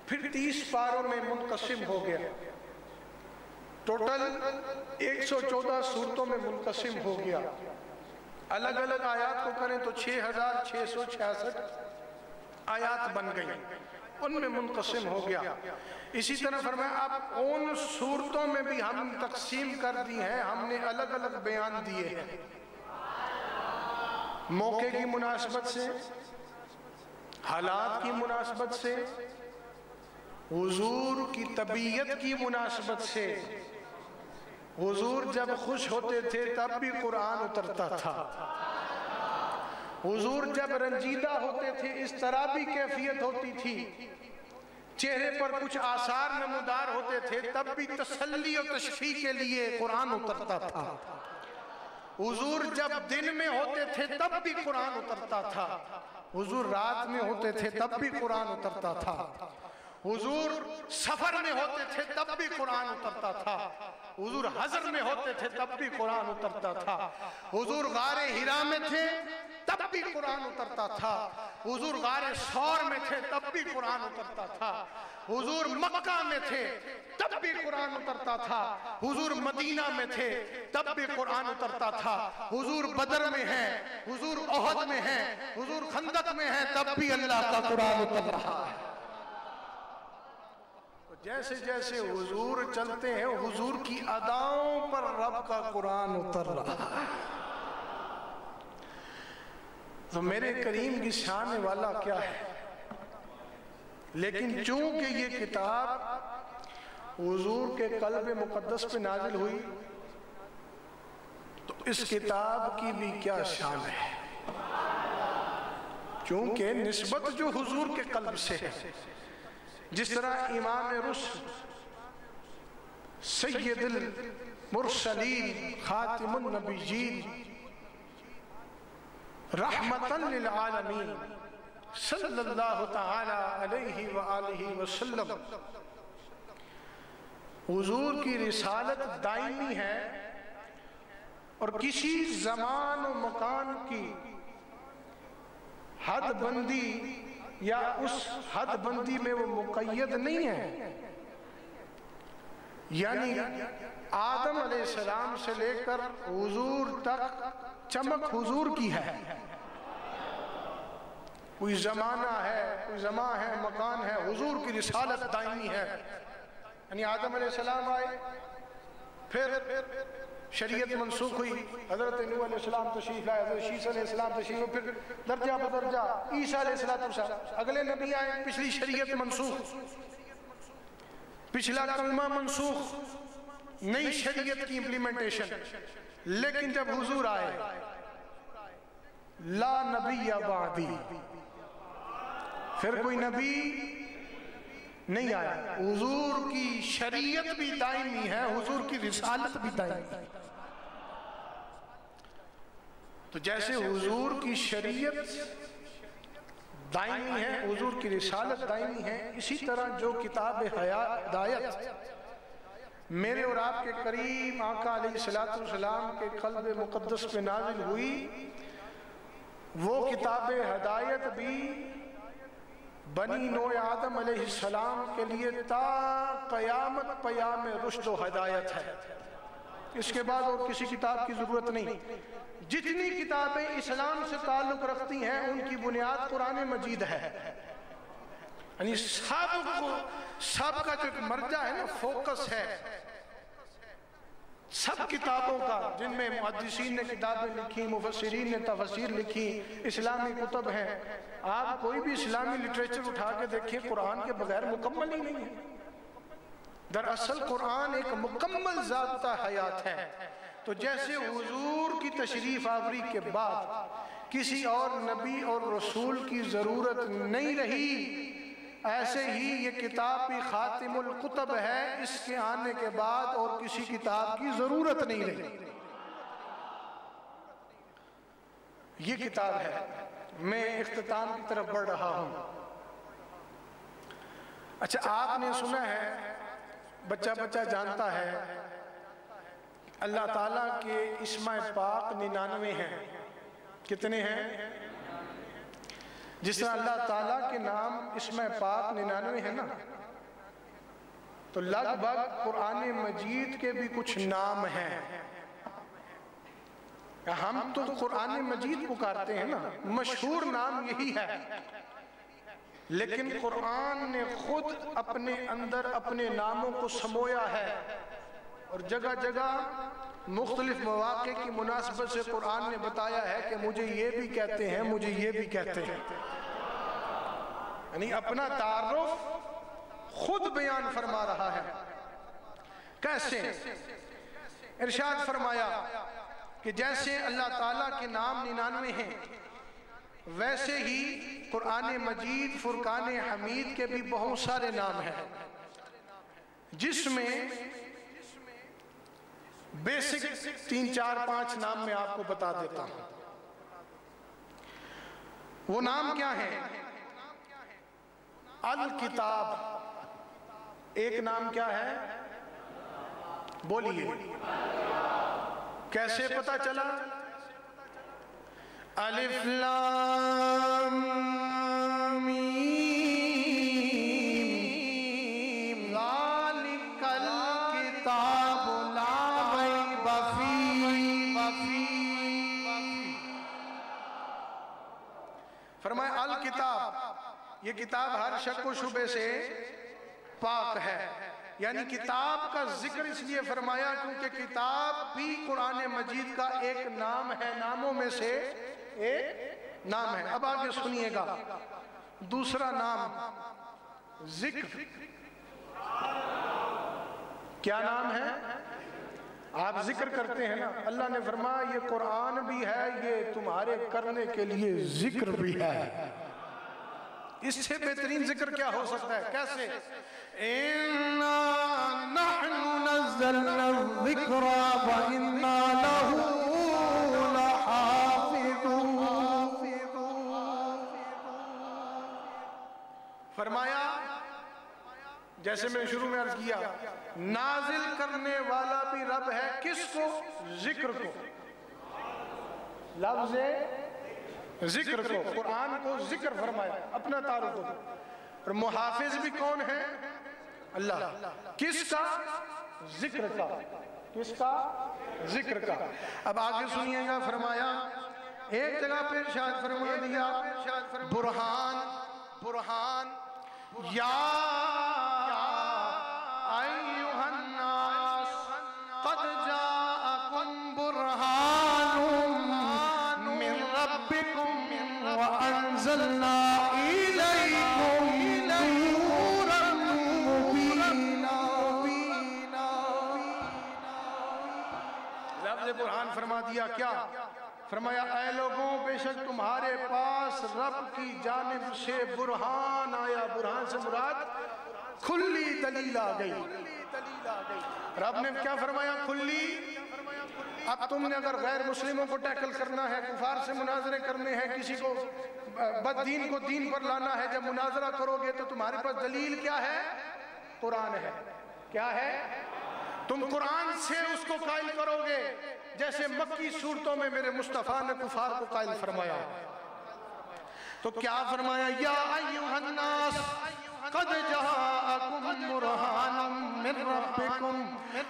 پھر 30 پاروں میں منقسم ہو گیا، ٹوٹل 114 صورتوں میں منقسم ہو گیا. الگ الگ آیات کو کریں تو 6666 آیات بن گئی، ان میں منقسم ہو گیا. اسی طرح فرمایا اب ان صورتوں میں بھی ہم تقسیم کر دی ہیں، ہم نے الگ الگ بیان دیے ہیں، موقع کی مناسبت سے، حالات کی مناسبت سے، حضور کی طبیعت کی مناسبت سے. حضور جب خوش ہوتے تھے تب بھی قرآن اترتا تھا، حضور جب رنجیدہ ہوتے تھے اس طرح بھی کیفیت ہوتی تھی، چہرے پر کچھ آثار نمودار ہوتے تھے تب بھی تسلی و تشفیع کے لیے قرآن اترتا تھا. حضور جب دن میں ہوتے تھے تب بھی قرآن اترتا تھا، حضور رات میں ہوتے تھے تب بھی قرآن اترتا تھا، حضور سفر میں ہوتے تھے تب بھی قرآن اترتا تھا، حضور حضر میں ہوتے تھے تب بھی قرآن اترتا تھا، حضور غار ہرا میں تھے تب بھی قرآن اترتا تھا، حضور غار ثور میں تھے تب بھی قرآن اترتا تھا، حضور مکہ میں تھے تب بھی قرآن اترتا تھا، حضور مدینہ میں تھے تب بھی قرآن اترتا تھا، حضور بدر میں ہیں، حضور احد میں ہیں، حضور خندق میں ہیں، تب بھی اللہ کا قرآن اتر رہا ہے. جیسے جیسے حضور چلتے ہیں حضور کی اداؤں پر رب کا قرآن اتر رہا ہے. تو میرے کریم کی شان والا کیا ہے. لیکن چونکہ یہ کتاب حضور کے قلب مقدس پہ نازل ہوئی تو اس کتاب کی بھی کیا شان ہے، چونکہ نسبت جو حضور کے قلب سے ہے. جس طرح امام رسل سید المرسلین خاتم النبیین رحمتا للعالمین صلی اللہ تعالی علیہ وآلہ وسلم، حضور کی رسالت دائمی ہے اور کسی زمان و مکان کی حد بندی یا اس حد بندی میں وہ مقید نہیں ہے. یعنی آدم علیہ السلام سے لے کر حضور تک چمک حضور کی ہے. کوئی زمانہ ہے، کوئی زمان ہے، مکان ہے، حضور کی رسالت دائمی ہے. یعنی آدم علیہ السلام آئے، پھر شریعت منسوخ ہوئی، حضرت نوح علیہ السلام تشریف لائے، حضرت عیسیٰ علیہ السلام تشریف، پھر درجہ بدرجہ عیسیٰ علیہ السلام، اگلے نبی آئے، پچھلی شریعت منسوخ، پچھلا کلمہ منسوخ، نئی شریعت کی امپلیمنٹیشن۔ لیکن جب حضور آئے، لا نبی بعدی، پھر کوئی نبی نہیں آیا، حضور کی شریعت بھی دائمی ہے، حضور کی رسالت بھی دائمی ہے۔ تو جیسے حضور کی شریعت دائمی ہے، حضور کی رسالت دائمی ہے، اسی طرح جو کتاب ہدایت میرے اور آپ کے کریم آقا علیہ السلام کے قلب مقدس پہ نازل ہوئی، وہ کتاب ہدایت بھی بنی نوع آدم علیہ السلام کے لیے تا قیامت پیام رشد و ہدایت ہے۔ اس کے بعد اور کسی کتاب کی ضرورت نہیں۔ جتنی کتابیں اسلام سے تعلق رکھتی ہیں ان کی بنیاد قرآن مجید ہے، یعنی سب کا جو مرجع ہے نا، فوکس ہے سب کتابوں کا، جن میں محدثین نے کتابیں لکھی، مفسرین نے تفسیر لکھی، اسلامی کتب ہیں۔ آپ کوئی بھی اسلامی لٹریچر اٹھا کے دیکھیں، قرآن کے بغیر مکمل ہی نہیں ہے۔ دراصل قرآن ایک مکمل ضابطہ حیات ہے۔ تو جیسے حضور کی تشریف آوری کے بعد کسی اور نبی اور رسول کی ضرورت نہیں رہی، ایسے ہی یہ کتاب بھی خاتم الکتب ہے، اس کے آنے کے بعد اور کسی کتاب کی ضرورت نہیں رہی۔ یہ کتاب ہے۔ میں اختتام کی طرف بڑھ رہا ہوں۔ اچھا، آپ نے سنا ہے، بچہ جانتا ہے، اللہ تعالیٰ کے اسماء پاک 99 ہیں۔ کتنے ہیں؟ جس طرح اللہ تعالیٰ کے نام اسماء پاک 99 ہیں نا، تو لگ بھگ قرآن مجید کے بھی کچھ نام ہیں۔ ہم تو قرآن مجید پکارتے ہیں نا، مشہور نام یہی ہے، لیکن قرآن نے خود اپنے اندر اپنے ناموں کو سمویا ہے، اور جگہ جگہ مختلف مواقع کی مناسبت سے قرآن نے بتایا ہے کہ مجھے یہ بھی کہتے ہیں، مجھے یہ بھی کہتے ہیں، یعنی اپنا تعارف خود بیان فرما رہا ہے۔ کیسے؟ ارشاد فرمایا کہ جیسے اللہ تعالیٰ کے نام 99 ہیں، ویسے ہی قرآن مجید فرقان حمید کے بھی بہت سارے نام ہیں، جس میں بیسک 3 4 5 نام میں آپ کو بتا دیتا ہوں۔ وہ نام کیا ہیں؟ الکتاب ایک نام کیا ہے؟ بولیے، کیسے پتا چلا؟ الف لام میم ذالک الکتاب لا ریب فیہ۔ فرمایا الکتاب، یہ کتاب ہر شک و شبہ سے پاک ہے، یعنی کتاب کا ذکر اس لیے فرمایا کیونکہ کتاب بھی قرآن مجید کا ایک نام ہے، ناموں میں سے ایک نام ہے۔ اب آگے سنیے گا، دوسرا نام ذکر۔ کیا نام ہے؟ آپ ذکر کرتے ہیں نا، اللہ نے فرمایا یہ قرآن بھی ہے، یہ تمہارے کرنے کے لیے ذکر بھی ہے۔ اس سے بہترین ذکر کیا ہو سکتا ہے؟ کیسے؟ اِنَّا نَحْنُ نَزَّلْنَا الذِّكْرَ وَإِنَّا لَهُ لَحَافِظُونَ۔ فرمایا، جیسے میں شروع میں عرض کیا، نازل کرنے والا بھی رب ہے، کس کو؟ ذکر کو، لفظ ذکر کو، قرآن کو ذکر فرمایا، اپنا تعارف کو۔ اور محافظ بھی کون ہے؟ اللہ۔ کس کا؟ ذکر کا۔ کس کا؟ ذکر کا۔ اب آگے سنیے گا، فرمایا ایک جگہ پہ ارشاد فرما دیا، برہان برہان یا ایھا الناس قد واضح برہان فرما دیا. کیا فرمایا؟ اے لوگوں، بے شک تمہارے پاس رب کی جانب سے برہان آیا. برہان سے مراد کھلی دلیل آ گئی. رب نے کیا فرمایا؟ کھلی. اب تم نے اگر غیر مسلموں کو ٹیکل کرنا ہے، کفار سے مناظرے کرنے ہیں، کسی کو بد دین کو دین پر لانا ہے، جب مناظرہ کرو گے تو تمہارے پاس دلیل کیا ہے؟ قرآن ہے. کیا ہے؟ تم قرآن سے اس کو قائل کرو گے، جیسے مکی صورتوں میں میرے مصطفیٰ نے کفار کو قائل فرمایا. تو کیا فرمایا؟ یا ایھا الناس قد جاءکم برہان من ربکم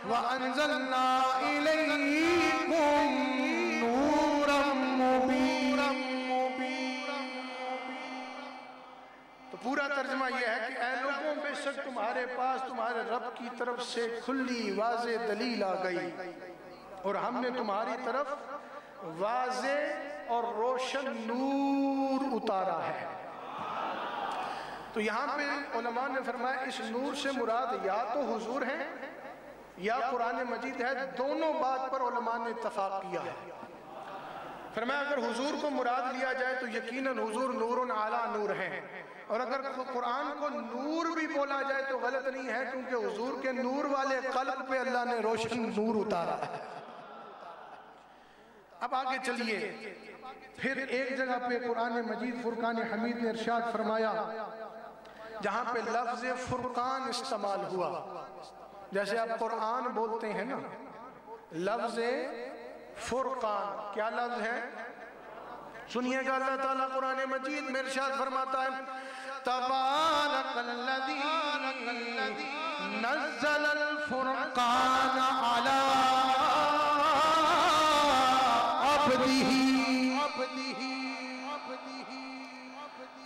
وانزلنا الیکم نورا مبینا. تو پورا ترجمہ یہ ہے کہ اے لوگوں، بے شک تمہارے پاس تمہارے رب کی طرف سے کھلی واضح دلیل آ گئی، اور ہم نے تمہاری طرف واضح اور روشن نور اتارا ہے. تو یہاں پہ علماء نے فرمایا اس نور سے مراد یا تو حضور ہیں یا قرآن مجید ہے. دونوں بات پر علماء نے اتفاق کیا ہے. فرمایا اگر حضور کو مراد لیا جائے تو یقیناً حضور نور علی نور ہیں، اور اگر قرآن کو نور بھی بولا جائے تو غلط نہیں ہے، کیونکہ حضور کے نور والے قلب پہ اللہ نے روشن نور اتارا ہے. اب آگے چلیے، پھر ایک جگہ پہ قرآن مجید فرقان حمید نے ارشاد فرمایا جہاں پہ لفظ فرقان استعمال ہوا. جیسے آپ قرآن بولتے ہیں نا، لفظ فرقان کیا لفظ ہے؟ سنیے گا، اللہ تعالیٰ قرآن مجید میں ارشاد فرماتا ہے تبارک الذی نزل الفرقان علی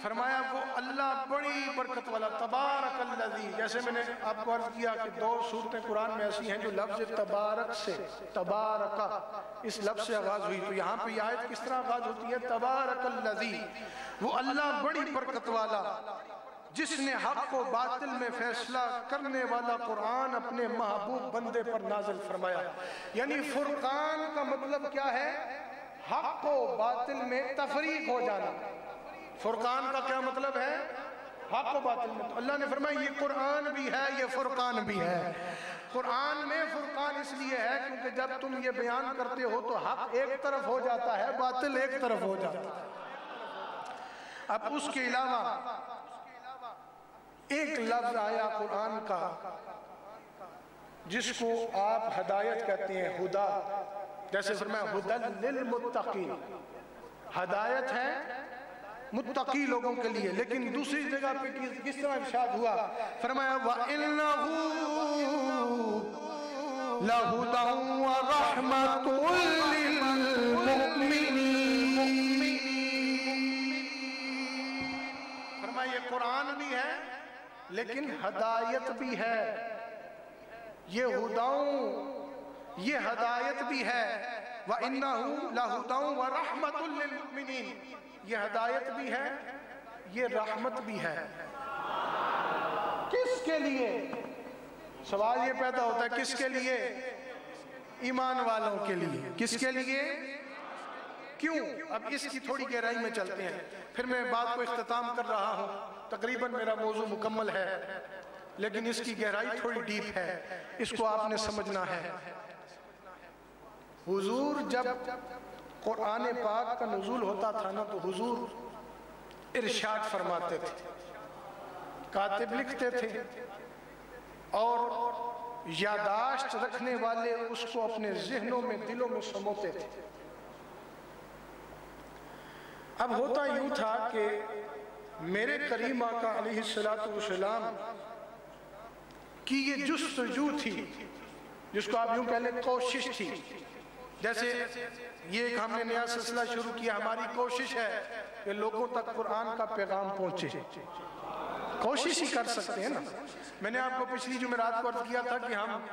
فرمایا وہ اللہ بڑی برکت والا. تبارک الذی، جیسے میں نے آپ کو عرض کیا کہ دو صورتیں قرآن میں ایسی ہیں جو لفظ تبارک سے، تبارکہ اس لفظ سے آغاز ہوئی. تو یہاں پہ یہ آیت کس طرح آغاز ہوتی ہے؟ تبارک الذی، وہ اللہ بڑی برکت والا جس نے حق کو باطل میں فیصلہ کرنے والا قرآن اپنے محبوب بندے پر نازل فرمایا. یعنی فرقان کا مطلب کیا ہے؟ حق و باطل میں تفریق ہو جانا. فرقان کا کیا مطلب ہے؟ حق و باطل میں. تو اللہ نے فرمایا یہ قرآن بھی ہے، یہ فرقان بھی ہے. قرآن میں فرقان اس لیے ہے کیونکہ جب تم یہ بیان کرتے ہو تو حق ایک طرف ہو جاتا ہے، باطل ایک طرف ہو جاتا ہے. اب اس کے علاوہ ایک لفظ آیا قرآن کا جس کو آپ ہدایت کہتے ہیں، ہدا. جیسے فرمایا ہدی للمتقین، ہدایت ہے متقی لوگوں کے لیے. لیکن دوسری جگہ پہ کس طرح ارشاد ہوا؟ فرمایا وَإِنَّهُ لَهُدًى وَرَحْمَةٌ لِّلْمُؤْمِنِينَ. فرمایا یہ قرآن بھی ہے لیکن ہدایت بھی ہے. یہ ہداؤں، یہ ہدایت بھی ہے. وَإِنَّهُ لَهُدًى وَرَحْمَةٌ لِّلْمُؤْمِنِينَ، یہ ہدایت بھی ہے، یہ رحمت بھی ہے. کس کے لیے؟ سوال یہ پیدا ہوتا ہے کس کے لیے؟ ایمان والوں کے لیے. کس کے لیے؟ کیوں؟ اب اس کی تھوڑی گہرائی میں چلتے ہیں، پھر میں بات کو اختتام کر رہا ہوں. تقریباً میرا موضوع مکمل ہے لیکن اس کی گہرائی تھوڑی ڈیپ ہے، اس کو آپ نے سمجھنا ہے. حضور جب قرآن پاک کا نزول ہوتا تھا نا تو حضور ارشاد فرماتے تھے، کاتب لکھتے تھے اور یاداشت رکھنے والے اس کو اپنے ذہنوں میں، دلوں میں سموتے تھے. اب ہوتا یوں تھا کہ میرے کریم آقا علیہ السلام کی یہ جستجو تھی، جس کو آپ یوں کہہ لیں کوشش تھی. جیسے یہ ہم نے نیا سلسلہ شروع کیا، ہماری کوشش ہے کہ لوگوں تک قرآن کا پیغام پہنچے. کوشش ہی کر سکتے ہیں نا. میں نے آپ کو پچھلی جمعرات کو عرض کیا تھا کہ ہم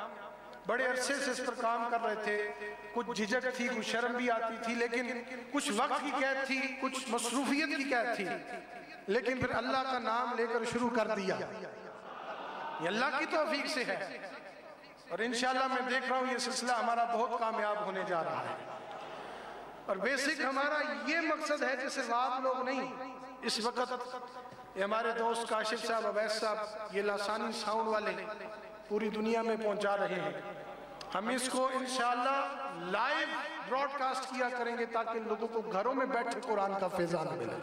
بڑے عرصے سے اس پر کام کر رہے تھے. کچھ جھجک تھی، کچھ شرم بھی آتی تھی، لیکن کچھ وقت کی قید تھی، کچھ مصروفیت کی قید تھی، لیکن پھر اللہ کا نام لے کر شروع کر دیا. یہ اللہ کی توفیق سے ہے. اور انشاءاللہ میں دیکھ رہا ہوں یہ سلسلہ ہمارا بہت کامیاب ہونے جا رہا ہے، اور بیسک ہمارا یہ مقصد ہے کہ صرف آپ لوگ نہیں، اس وقت یہ ہمارے دوست کاشف صاحب، عبیس صاحب، یہ لاسانی ساؤنڈ والے پوری دنیا میں پہنچا رہے ہیں، ہم اس کو انشاءاللہ لائیو براڈ کاسٹ کیا کریں گے تاکہ لوگوں کو گھروں میں بیٹھے قرآن کا فیضان ملے۔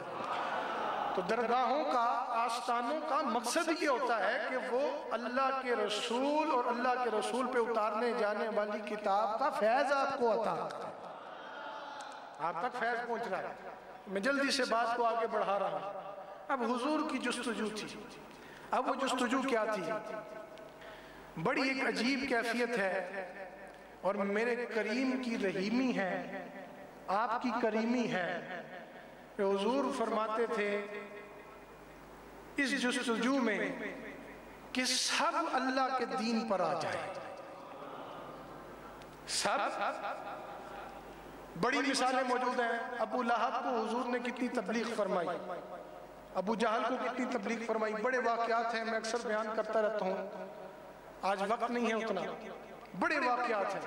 تو درگاہوں کا، آستانوں کا مقصد یہ ہوتا ہے کہ وہ اللہ کے رسول اور اللہ کے رسول پہ اتارنے جانے والی کتاب کا فیض آپ کو عطا کرے، آپ تک فیض پہنچ رہا ہے۔ میں جلدی سے بات کو آگے بڑھا رہا ہوں۔ اب حضور کی جستجو تھی، اب وہ جستجو کیا تھی؟ بڑی ایک عجیب کیفیت ہے، اور میرے کریم کی رحیمی ہے، آپ کی کریمی ہے کہ حضور فرماتے تھے اس جستجو میں کہ سب اللہ کے دین پر آ جائے، سب۔ بڑی مثالیں موجود ہیں، ابو لہب کو حضور نے کتنی تبلیغ فرمائی، ابو جہل کو کتنی تبلیغ فرمائی، بڑے واقعات ہیں، میں اکثر بیان کرتا رہتا ہوں، آج وقت نہیں ہے اتنا، بڑے واقعات ہیں۔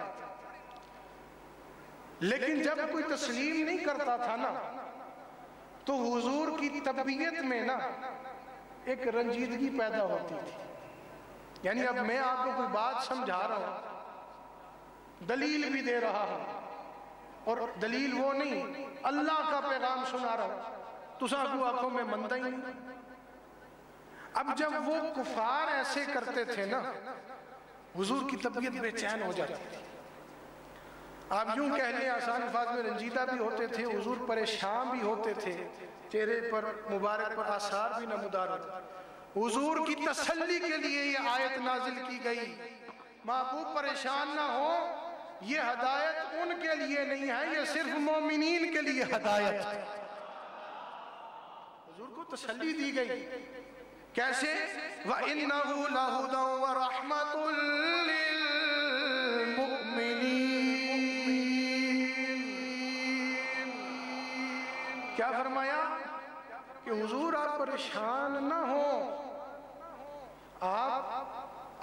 لیکن جب کوئی تسلیم نہیں کرتا تھا نا تو حضور کی طبیعت میں نا ایک رنجیدگی پیدا ہوتی تھی، یعنی اب میں آپ کو کوئی بات سمجھا رہا ہوں، دلیل بھی دے رہا ہوں، اور دلیل وہ نہیں، اللہ کا پیغام سنا رہا ہوں، تو ساکو آنکھوں میں مندہ ہی نہیں۔ اب جب وہ کفار ایسے کرتے تھے نا، حضور کی طبیعت بے چین ہو جاتی تھی۔ آپ یوں کہہ لیں، آسان الفاظ میں رنجیدہ بھی ہوتے تھے، حضور پریشان بھی ہوتے تھے، چہرے پر مبارک پر آثار بھی نمودار ہوتے۔ حضور کی تسلی کے لیے یہ آیت نازل کی گئی، محبوب پریشان نہ ہو، یہ ہدایت ان کے لیے نہیں ہے، یہ صرف مومنین کے لیے ہدایت ہے۔ حضور کو تسلی دی گئی، کیسے؟ وَإِنَّهُ لَهُدًى وَرَحْمَةٌ لِّلْمُؤْمِنِينَ۔ کیا فرمایا؟ کہ حضور آپ پریشان نہ ہو، آپ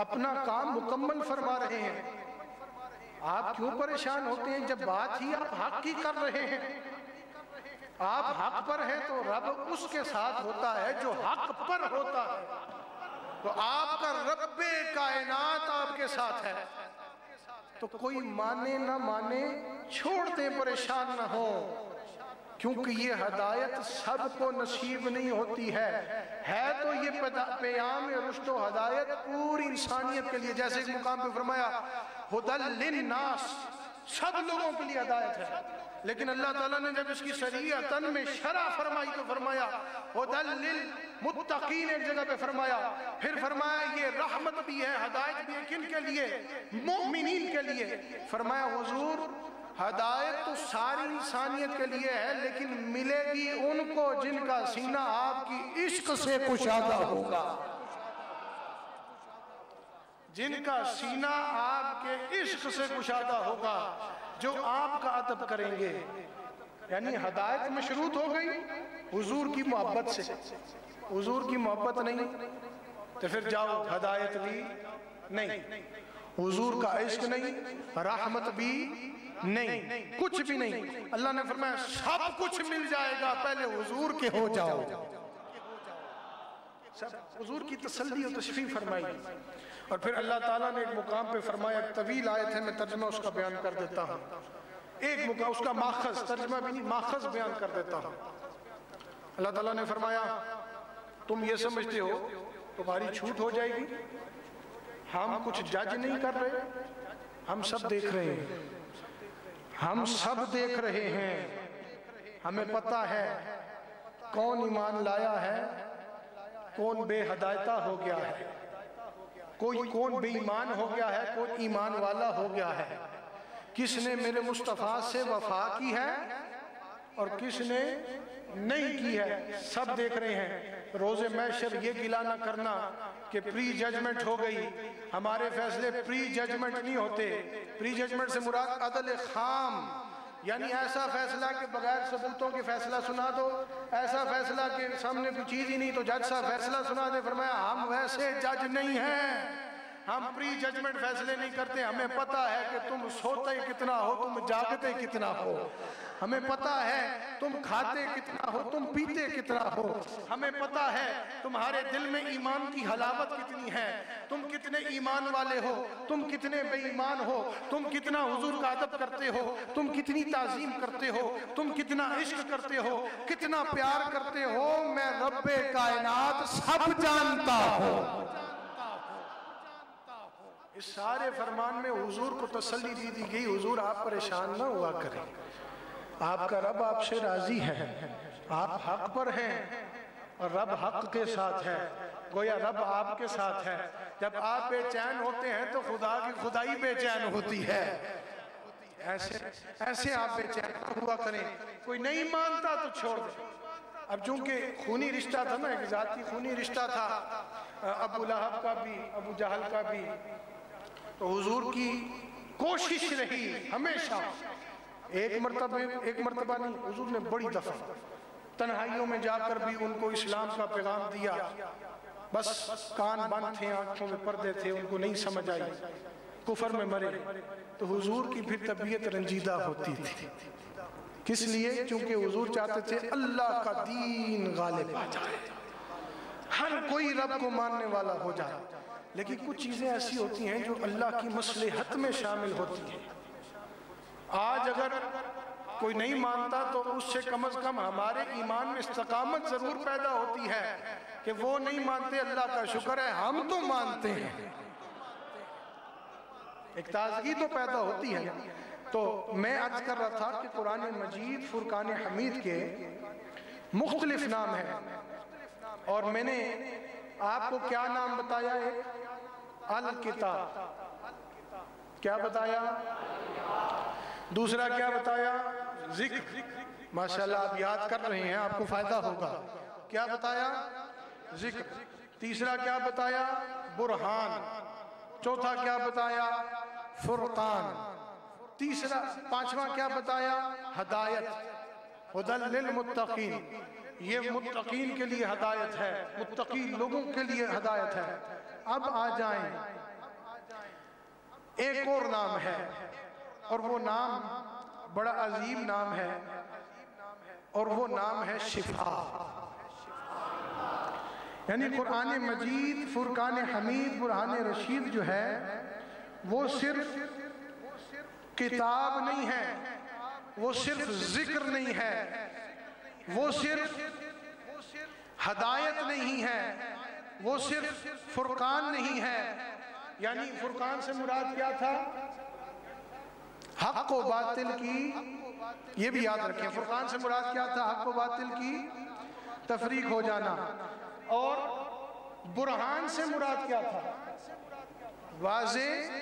اپنا کام مکمل فرما رہے ہیں۔ آپ کیوں پریشان ہوتے ہیں جب بات ہی آپ حق کی کر رہے ہیں؟ آپ حق پر ہیں تو رب اس کے ساتھ ہوتا ہے جو حق پر ہوتا ہے، تو آپ کا رب کائنات آپ کے ساتھ ہے، تو کوئی مانے نہ مانے چھوڑ دیں، پریشان نہ ہو، کیونکہ یہ ہدایت سب کو نصیب نہیں ہوتی ہے تو یہ پیام رشد و ہدایت پوری انسانیت کے لیے، جیسے ایک مقام پہ فرمایا ہدی للناس، سب لوگوں کے لیے ہدایت ہے، لیکن اللہ تعالیٰ نے جب اس کی شریعتاً میں شرع فرمائی تو فرمایا ہدی للمتقین، ایک جگہ پہ فرمایا، پھر فرمایا یہ رحمت بھی ہے، ہدایت بھی ہے، کن کے لیے؟ مومنین کے لیے۔ فرمایا حضور ہدایت تو ساری انسانیت کے لیے ہے، لیکن ملے گی ان کو جن کا سینہ آپ کی عشق سے کشادہ ہوگا، جن کا سینہ آپ کے عشق سے کشادہ ہوگا، جو آپ کا ادب کریں گے۔ یعنی ہدایت مشروط ہو گئی حضور کی محبت سے، حضور کی محبت نہیں تو پھر جاؤ ہدایت بھی نہیں، حضور کا عشق نہیں، رحمت بھی نہیں، کچھ بھی نہیں۔ اللہ نے فرمایا سب کچھ مل جائے گا، پہلے حضور کے ہو جاؤ۔ سب حضور کی تسلی و تشفیع فرمائی، اور پھر اللہ تعالیٰ نے ایک مقام پہ فرمایا، ایک طویل آیت ہے، میں ترجمہ اس کا بیان کر دیتا ہوں، ایک مقام اس کا ماخذ، ترجمہ بھی نہیں ماخذ بیان کر دیتا ہوں۔ اللہ تعالیٰ نے فرمایا تم یہ سمجھتے ہو تمہاری چھوٹ ہو جائے گی، ہم کچھ جج نہیں کر رہے، ہم سب دیکھ رہے ہیں، ہم سب دیکھ رہے ہیں، ہمیں پتہ ہے کون ایمان لایا ہے، کون بے ہدایتہ ہو گیا ہے، کوئی کون بے ایمان ہو گیا ہے، کون ایمان والا ہو گیا ہے، کس نے میرے مصطفیٰ سے وفا کی ہے اور کس نے نہیں کی ہے، سب دیکھ رہے ہیں۔ روز محشر یہ گلہ نہ کرنا کہ پری ججمنٹ ہو گئی، ہمارے فیصلے پری ججمنٹ نہیں ہوتے، پری ججمنٹ سے مراد عدل خام، یعنی ایسا فیصلہ کہ بغیر ثبوتوں کے فیصلہ سنا دو، ایسا فیصلہ کہ سامنے کوئی چیز ہی نہیں تو جج صاحب فیصلہ سنا دے۔ فرمایا ہم ویسے جج نہیں ہیں، ہم پری ججمنٹ فیصلے نہیں کرتے. ہمیں پتا ہے کہ تم سوتے کتنا ہو, تم جاگتے کتنا ہو. ہمیں پتا ہے تم کھاتے کتنا ہو, تم پیتے کتنا ہو. ہمیں پتا ہے تمہارے دل میں ایمان کی حلاوت کتنی ہے, تم کتنے ایمان والے ہو, تم کتنے بے ایمان ہو, تم کتنا حضور کا ادب کرتے ہو, تم کتنی تعظیم کرتے ہو, تم کتنا عشق کرتے ہو, کتنا پیار کرتے ہو. میں رب کائنات سب جانتا ہوں. اس سارے فرمان میں حضور کو تسلی دی گئی, حضور آپ پریشان نہ ہوا کریں, آپ کا رب آپ سے راضی ہے, آپ حق پر ہیں اور رب حق کے ساتھ ہے. گویا رب آپ کے ساتھ ہے. جب آپ بے چین ہوتے ہیں تو خدا کی خدائی بے چین ہوتی ہے. ایسے آپ بے چین نہ ہوا کریں. کوئی نہیں مانتا تو چھوڑ دیں. اب چونکہ خونی رشتہ تھا نا, ایک ذاتی خونی رشتہ تھا, ابو لہب کا بھی ابو جہل کا بھی, تو حضور کی کوشش رہی ہمیشہ, ایک مرتبہ نہیں, حضور نے بڑی دفعہ تنہائیوں میں جا کر بھی ان کو اسلام کا پیغام دیا. بس کان بند تھے, آنکھوں میں پردے تھے, ان کو نہیں سمجھ آئی, کفر میں مرے. تو حضور کی پھر طبیعت رنجیدہ ہوتی تھی. کس لیے؟ چونکہ حضور چاہتے تھے اللہ کا دین غالب آ جائے, ہر کوئی رب کو ماننے والا ہو جائے. لیکن کچھ چیزیں ایسی ہوتی ہیں جو اللہ کی مصلحت میں شامل ہوتی ہیں. آج اگر کوئی نہیں مانتا تو اس سے کم از کم ہمارے ایمان میں استقامت ضرور پیدا ہوتی ہے کہ وہ نہیں مانتے, اللہ کا شکر ہے ہم تو مانتے ہیں. ایک تازگی تو پیدا ہوتی ہے. تو میں عرض کر رہا تھا کہ قرآن مجید فرقان حمید کے مختلف نام ہیں, اور میں نے آپ کو کیا نام بتایا ہے؟ الکتاب. کیا بتایا؟ دوسرا کیا بتایا؟ ذکر. ماشاءاللہ آپ یاد کر رہے ہیں, آپ کو فائدہ ہوگا. کیا بتایا؟ ذکر. تیسرا کیا بتایا؟ برہان. چوتھا کیا بتایا؟ فرقان. پانچواں کیا بتایا؟ ہدایت. ہدی للمتقین, یہ متقین کے لیے ہدایت ہے, متقین لوگوں کے لیے ہدایت ہے. اب آ جائیں, ایک اور نام ہے, اور وہ نام بڑا عظیم نام ہے, اور وہ نام ہے شفا. یعنی قرآن مجید فرقان حمید برہان رشید جو ہے وہ صرف کتاب نہیں ہے, وہ صرف ذکر نہیں ہے, وہ صرف ہدایت نہیں ہے, وہ صرف فرقان نہیں ہے. یعنی فرقان سے مراد کیا تھا؟ حق و باطل کی, یہ بھی یاد رکھیں, فرقان سے مراد کیا تھا؟ حق و باطل کی تفریق ہو جانا. اور برہان سے مراد کیا تھا؟ واضح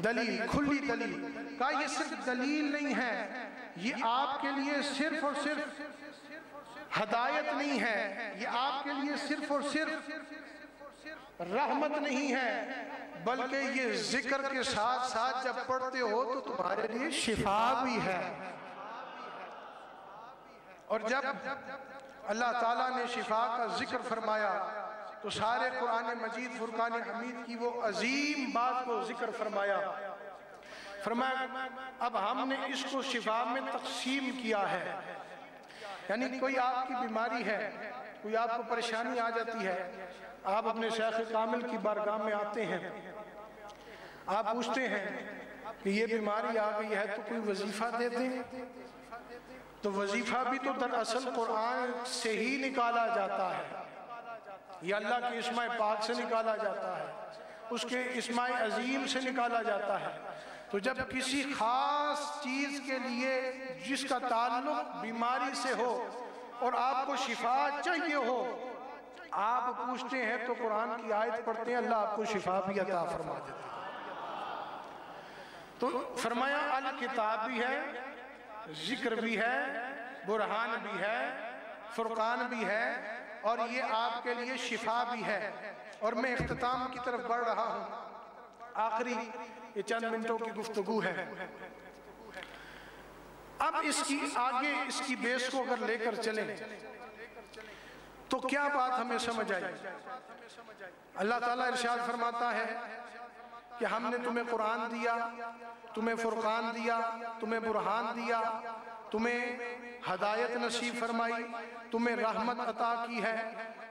دلیل, کھلی دلیل. کہا یہ صرف دلیل نہیں ہے, یہ آپ کے لیے صرف اور صرف ہدایت نہیں ہے, یہ آپ کے لیے صرف اور صرف رحمت نہیں ہے, بلکہ یہ ذکر کے ساتھ ساتھ جب پڑھتے ہو تو تمہارے لیے شفا بھی ہے. اور جب اللہ تعالیٰ نے شفا کا ذکر فرمایا تو سارے قرآن مجید فرقان حمید کی وہ عظیم بات کو ذکر فرمایا. فرمایا اب ہم نے اس کو شفا میں تقسیم کیا ہے. یعنی کوئی آپ کی بیماری ہے, کوئی آپ کو پریشانی آ جاتی ہے, آپ اپنے شیخ کامل کی بارگاہ میں آتے ہیں, آپ پوچھتے ہیں کہ یہ بیماری آ گئی ہے تو کوئی وظیفہ دے دیں. تو وظیفہ بھی تو دراصل قرآن سے ہی نکالا جاتا ہے, یہ اللہ کے اسماء پاک سے نکالا جاتا ہے, اس کے اسماء عظیم سے نکالا جاتا ہے. تو جب کسی خاص چیز کے لیے جس کا تعلق بیماری سے ہو اور آپ کو شفا چاہیے ہو, آپ پوچھتے ہیں تو قرآن کی آیت پڑھتے ہیں, اللہ آپ کو شفا بھی عطا فرما دیتا ہے. تو فرمایا الکتاب بھی ہے, ذکر بھی ہے, برہان بھی ہے, فرقان بھی ہے, اور یہ آپ کے لیے شفا بھی ہے. اور میں اختتام کی طرف بڑھ رہا ہوں, آخری یہ چند منٹوں کی گفتگو ہے. اب اس کی آگے اس کی بیس کو اگر لے کر چلیں تو کیا بات ہمیں سمجھ آئی؟ اللہ تعالیٰ ارشاد فرماتا ہے کہ ہم نے تمہیں قرآن دیا، تمہیں فرقان دیا، تمہیں برہان دیا، تمہیں ہدایت نصیب فرمائی، تمہیں رحمت عطا کی ہے۔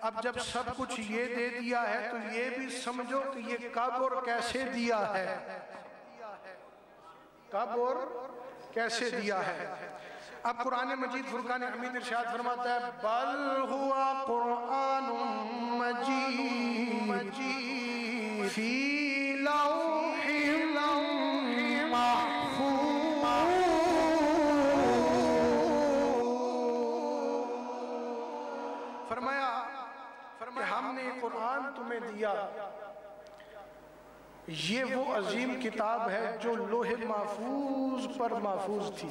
اب جب سب کچھ یہ دے دیا ہے تو یہ بھی سمجھو کہ یہ کب اور کیسے دیا ہے، کب اور کیسے دیا ہے۔ اب قرآن مجید فرقان حمید ارشاد فرماتا ہے بل ہوا قرآن مجید فی لوح محفوظ۔ فرمایا کہ ہم نے قرآن تمہیں دیا، یہ وہ عظیم کتاب ہے جو لوح محفوظ پر محفوظ تھی۔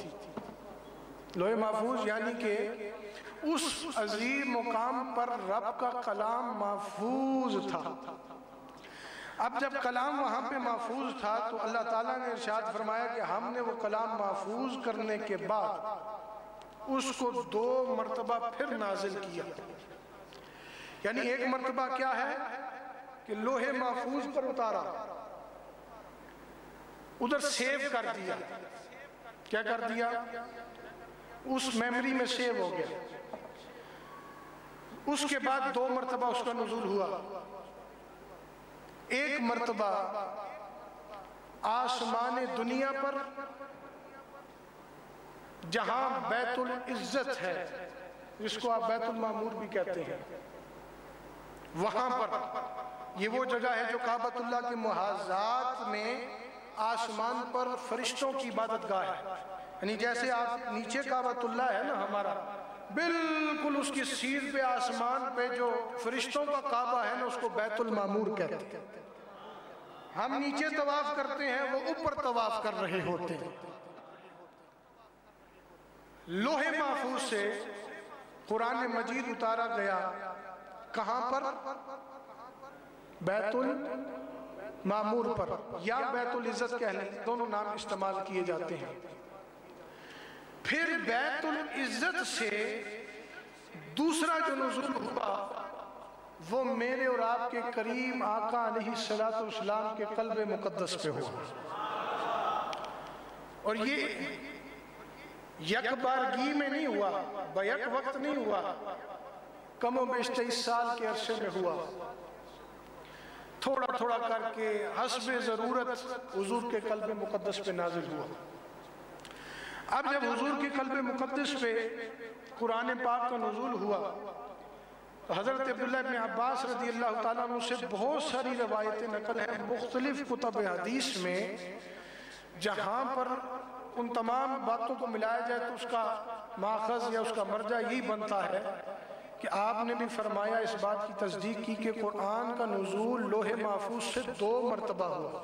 لوح محفوظ یعنی کہ اس عظیم مقام پر رب کا کلام محفوظ تھا۔ اب جب کلام وہاں پہ محفوظ تھا تو اللہ تعالیٰ نے ارشاد فرمایا کہ ہم نے وہ کلام محفوظ کرنے کے بعد اس کو 2 مرتبہ پھر نازل کیا۔ یعنی ایک مرتبہ کیا ہے کہ لوح محفوظ پر اتارا، ادھر سیو کر دیا۔ کیا کر دیا؟ اس میموری میں سیو ہو گیا۔ اس کے بعد 2 مرتبہ اس کا نزول ہوا۔ ایک مرتبہ آسمان دنیا پر جہاں بیت العزت ہے، جس کو آپ بیت المعمور بھی کہتے ہیں، وہاں پر یہ وہ جگہ ہے جو کعبۃ اللہ کے محاذات میں آسمان پر فرشتوں کی عبادت گاہ ہے۔ یعنی جیسے آپ نیچے کعبۃ اللہ ہے نا ہمارا، بالکل اس کی سیدھ پہ آسمان پہ جو فرشتوں کا کعبہ ہے نا اس کو بیت المعمور کہتے ہیں۔ ہم نیچے طواف کرتے ہیں، وہ اوپر طواف کر رہے ہوتے ہیں۔ لوح محفوظ سے قرآن مجید اتارا گیا کہاں پر؟ بیت المعمور پر، یا بیت العزت کہہ لیں، دونوں نام استعمال کیے جاتے ہیں۔ پھر بیت العزت سے دوسرا جو نزول ہوا وہ میرے اور آپ کے کریم آقا علیہ السلام کے قلب مقدس پہ ہوا، اور یہ یک بارگی میں نہیں ہوا، بیک وقت نہیں ہوا، کم و بیش 23 سال کے عرصے میں ہوا۔ تھوڑا تھوڑا کر کے حسب ضرورت حضور کے قلب مقدس پہ نازل ہوا۔ اب جب حضور کے قلب مقدس پہ قرآن پاک کا نزول ہوا تو حضرت عبداللہ بن عباس رضی اللہ تعالیٰ عنہ سے بہت ساری روایتیں نقل ہیں مختلف کتب حدیث میں، جہاں پر ان تمام باتوں کو ملایا جائے تو اس کا ماخذ یا اس کا مرجع یہی بنتا ہے کہ آپ نے بھی فرمایا، اس بات کی تصدیق کی کہ قرآن کا نزول لوح محفوظ سے 2 مرتبہ ہوا۔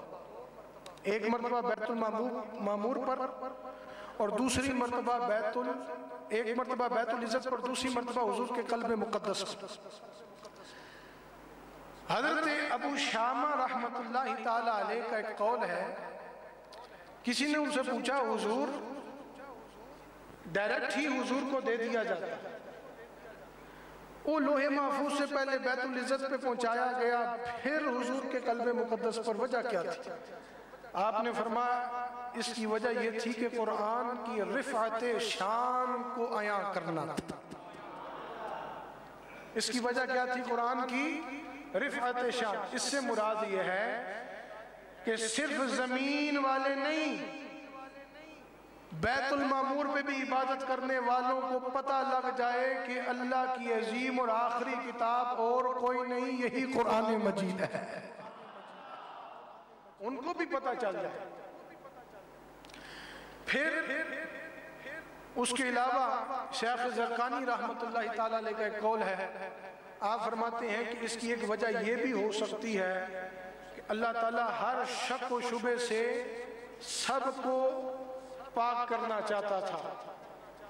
ایک مرتبہ بیت المعمور پر اور دوسری مرتبہ ایک مرتبہ بیت العزت پر، دوسری مرتبہ حضور کے قلب مقدس پر۔ حضرت ابو شامہ رحمت اللہ تعالی علیہ کا ایک قول ہے، کسی نے ان سے پوچھا حضور ڈائریکٹ ہی حضور کو دے دیا جاتا ہے، وہ لوح محفوظ سے پہلے بیت العزت پہ پہنچایا گیا، پھر حضور کے قلب مقدس پر، وجہ کیا تھی؟ آپ نے فرمایا اس کی وجہ یہ تھی کہ قرآن کی رفعت شان کو عیاں کرنا تھا۔ اس کی وجہ کیا تھی؟ قرآن کی رفعت شان۔ اس سے مراد یہ ہے کہ صرف زمین والے نہیں، بیت المعمور پہ بھی عبادت کرنے والوں کو پتہ لگ جائے کہ اللہ کی عظیم اور آخری کتاب اور کوئی نہیں، یہی قرآن مجید ہے، ان کو بھی پتہ چل جائے۔ پھر اس کے علاوہ شیخ زرقانی رحمت اللہ تعالیٰ علیہ کا ایک قول ہے، آپ فرماتے ہیں کہ اس کی ایک وجہ یہ بھی ہو سکتی ہے کہ اللہ تعالیٰ ہر شک و شبہ سے سب کو پاک کرنا چاہتا تھا،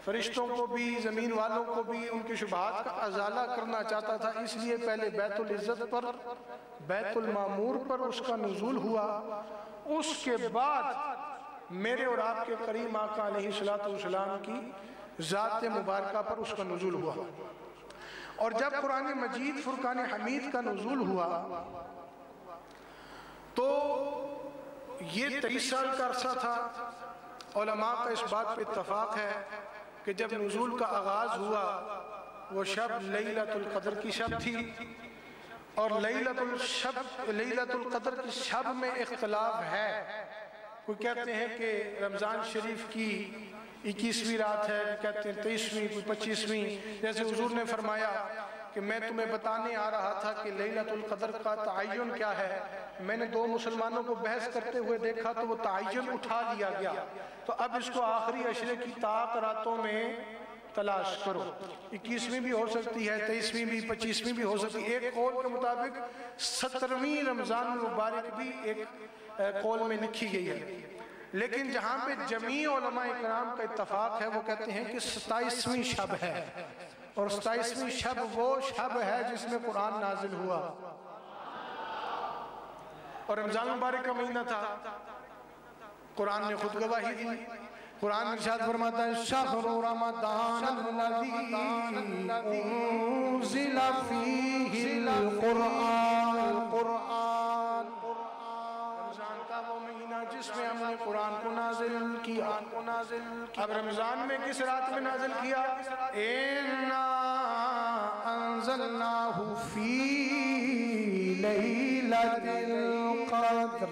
فرشتوں کو بھی، زمین والوں کو بھی، ان کے شبہات کا ازالہ کرنا چاہتا تھا، اس لیے پہلے بیت العزت پر، بیت المعمور پر اس کا نزول ہوا، اس کے بعد میرے اور آپ کے کریم آقا علیہ السلام کی ذات مبارکہ پر اس کا نزول ہوا۔ اور جب قرآن مجید فرقان حمید کا نزول ہوا تو یہ 23 سال کا عرصہ تھا۔ علماء کا اس بات پہ اتفاق ہے کہ جب نزول کا آغاز ہوا وہ شب لیلۃ القدر کی شب تھی، اور لیلۃ القدر کی شب میں اختلاف ہے۔ کوئی کہتے ہیں کہ رمضان شریف کی 21ویں رات ہے، کہتے ہیں 23ویں، کوئی 25ویں۔ جیسے حضور نے فرمایا کہ میں تمہیں بتانے آ رہا تھا کہ لیلۃ القدر کا تعین کیا ہے، میں نے 2 مسلمانوں کو بحث کرتے ہوئے دیکھا تو وہ تعین اٹھا لیا گیا، تو اب اس کو آخری عشرے کی طاق راتوں میں تلاش کرو۔ 21ویں بھی ہو سکتی ہے، 23ویں بھی، 25ویں بھی ہو سکتی ہے۔ ایک قول کے مطابق 17ویں رمضان المبارک بھی ایک قول میں لکھی گئی ہے، لیکن جہاں پہ جمیع علماء اکرام کا اتفاق ہے وہ کہتے ہیں کہ 27ویں شب ہے، اور 27ویں شب وہ شب ہے جس میں قرآن نازل ہوا، اور رمضان المبارک کا مہینہ تھا۔ قرآن نے خود گواہی دی، قرآن ارشاد فرماتا ہے شہر رمضان الذی انزل فیہ القرآن، رمضان کا وہ مہینہ جس میں ہم نے قرآن کو نازل کیا۔ اب رمضان میں کس رات میں نازل کیا؟ اِنَّا أَنزَلْنَاهُ فِي لَيْلَةِ الْقَدْرِ،